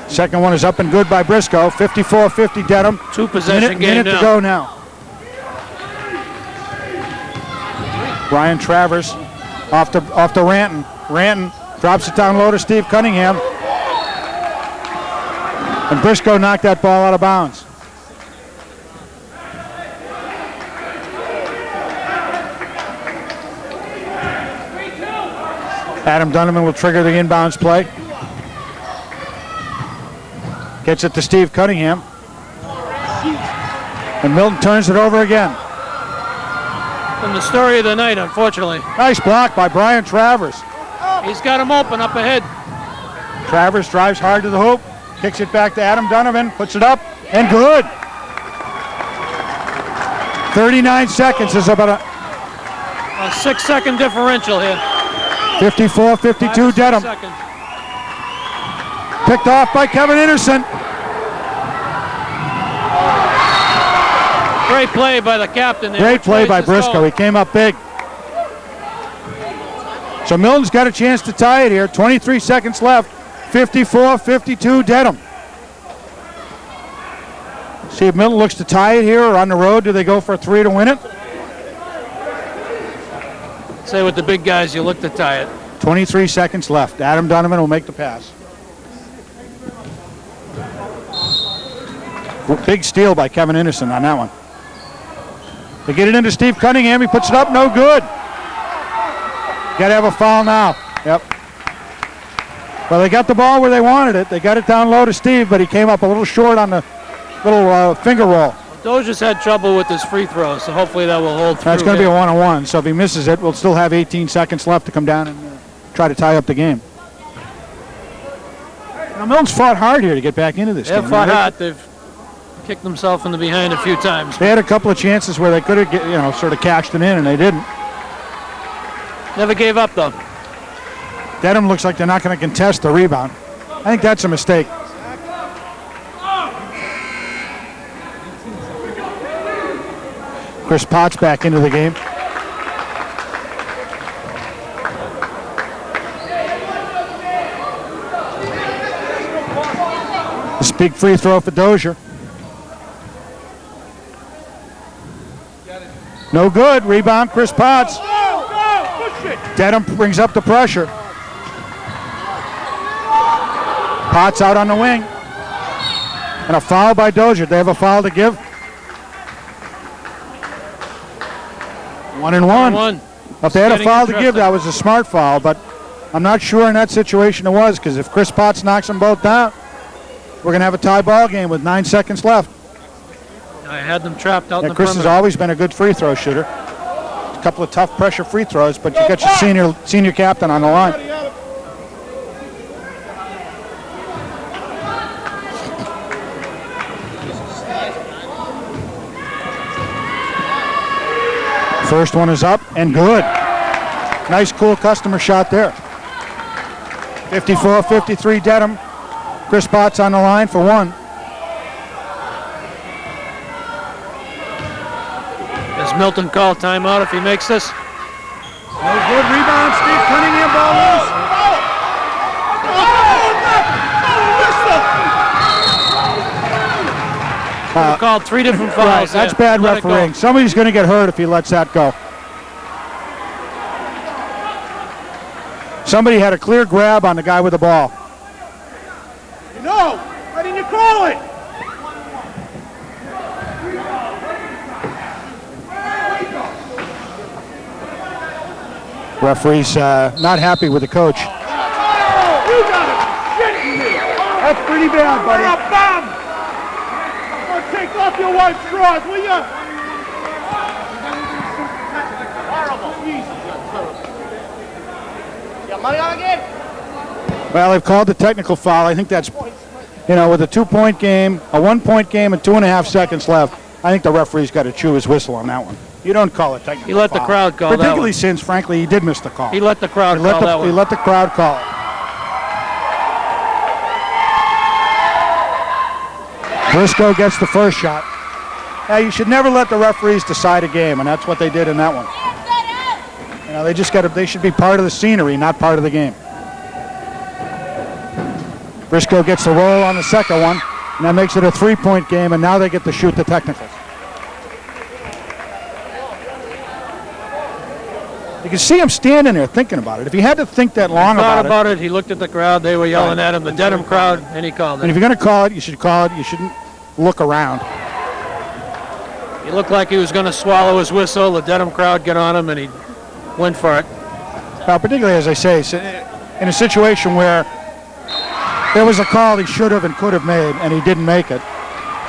Second one is up and good by Briscoe. 54-50 Dedham. Two possession game minute to go now. Brian Travers off to Ranton. Ranton drops it down low to Steve Cunningham. And Briscoe knocked that ball out of bounds. Adam Donovan will trigger the inbounds play. Gets it to Steve Cunningham. And Milton turns it over again. And the story of the night, unfortunately. Nice block by Brian Travers. He's got him open up ahead. Travers drives hard to the hoop. Kicks it back to Adam Donovan. Puts it up. And good. 39 seconds is about A 6-second differential here. 54-52 Dedham. Seconds. Picked off by Kevin Innocent. Great play by the captain there. Great Which play way by is this Briscoe. going? He came up big. So Milton's got a chance to tie it here. 23 seconds left. 54-52 Dedham. See if Milton looks to tie it here, or on the road, do they go for a three to win it? Say with the big guys, you look to tie it. 23 seconds left. Adam Donovan will make the pass. Big steal by Kevin Innocent on that one. They get it into Steve Cunningham. He puts it up. No good. Got to have a foul now. Yep. Well, they got the ball where they wanted it. They got it down low to Steve, but he came up a little short on the little finger roll. Dozier's had trouble with his free throws, so hopefully that will hold through. That's going to be a one-on-one, so if he misses it, we'll still have 18 seconds left to come down and try to tie up the game. Now, Milton's fought hard here to get back into this game. They've fought hard. They've kicked themselves in the behind a few times. They had a couple of chances where they could have, sort of cashed it in, and they didn't. Never gave up, though. Dedham looks like they're not going to contest the rebound. I think that's a mistake. Chris Potts back into the game. This big free throw for Dozier. No good. Rebound, Chris Potts. Dedham brings up the pressure. Potts out on the wing. And a foul by Dozier. They have a foul to give. 1-1. If they had a foul to give, that was a smart foul, but I'm not sure in that situation it was, because if Chris Potts knocks them both down, we're going to have a tie ball game with 9 seconds left. I had them trapped out in the Chris has perimeter. always been a good free throw shooter. couple of tough pressure free throws, but you got your senior captain on the line. First one is up and good. Nice, cool customer shot there. 54-53 Dedham. Chris Potts on the line for one. Does Milton call timeout if he makes this? No good. Rebound, Steve Cunningham, ball loose. Called 3 different fouls. Right, that's bad refereeing. Somebody's going to get hurt if he lets that go. Somebody had a clear grab on the guy with the ball. No! Why didn't you call it? Referee's not happy with the coach. You got it! Shit in here! That's pretty bad, buddy. Bam! Take off your white straws, will you? Horrible. You got money on again? Well, they've called the technical foul. I think that's, with a 2-point game, a 1-point game, and 2.5 seconds left. I think the referee's got to chew his whistle on that one. You don't call it technical foul. He let the crowd call that one. Particularly since, frankly, he did miss the call. He let the crowd call that one. He let the crowd call it. Briscoe gets the first shot. Now, you should never let the referees decide a game, and that's what they did in that one. They should be part of the scenery, not part of the game. Briscoe gets the roll on the second one, and that makes it a 3-point game, and now they get to shoot the technicals. You can see him standing there thinking about it. If he had to think that long about it, he looked at the crowd. They were yelling at him, the Dedham crowd, and he called it. And if you're going to call it, you should call it. You shouldn't look around. He looked like he was going to swallow his whistle. The Dedham crowd got on him, and he went for it. Particularly, as I say, in a situation where there was a call he should have and could have made, and he didn't make it,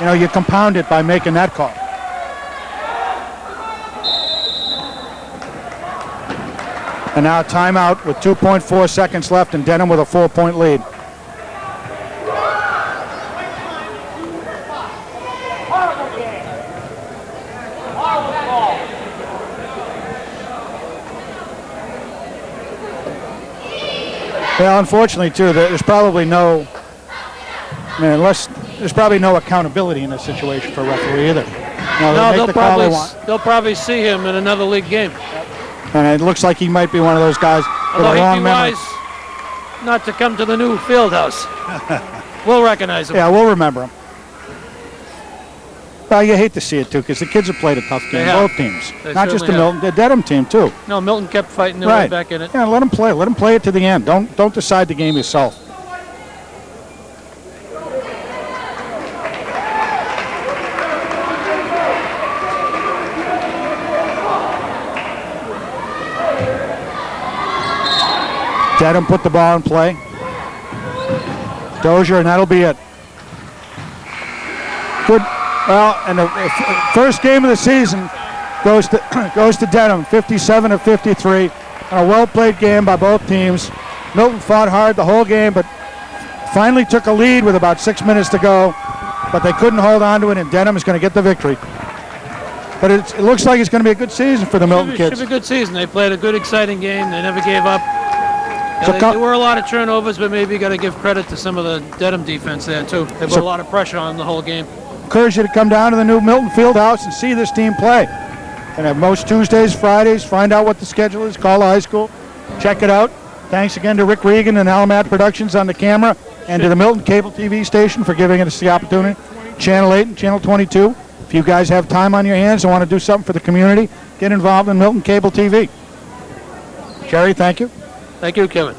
you compound it by making that call. And now a timeout with 2.4 seconds left, and Dedham with a 4-point lead. Well, unfortunately, too, there's probably no accountability in this situation for a referee either. They'll probably see him in another league game. And it looks like he might be one of those guys with a long memory. Although he'd be wise not to come to the new field house. We'll recognize him. Yeah, we'll remember him. Well, you hate to see it, too, because the kids have played a tough game, both teams. Not just the Milton, the Dedham team, too. No, Milton kept fighting their way back in it. Yeah, let them play. Let them play it to the end. Don't decide the game yourself. Dedham put the ball in play. Dozier, and that'll be it. Good. Well, and the first game of the season goes to Dedham, 57-53, and a well-played game by both teams. Milton fought hard the whole game, but finally took a lead with about 6 minutes to go, but they couldn't hold on to it, and Dedham is going to get the victory. But it looks like it's going to be a good season for the Milton kids. Should be a good season. They played a good, exciting game. They never gave up. There were a lot of turnovers, but maybe you got to give credit to some of the Dedham defense there, too. They put a lot of pressure on the whole game. Encourage you to come down to the new Milton Fieldhouse and see this team play. And have most Tuesdays, Fridays, find out what the schedule is, call the high school, check it out. Thanks again to Rick Regan and Alamat Productions on the camera, and to the Milton Cable TV station for giving us the opportunity. Channel 8 and Channel 22. If you guys have time on your hands and want to do something for the community, get involved in Milton Cable TV. Jerry, thank you. Thank you, Kevin.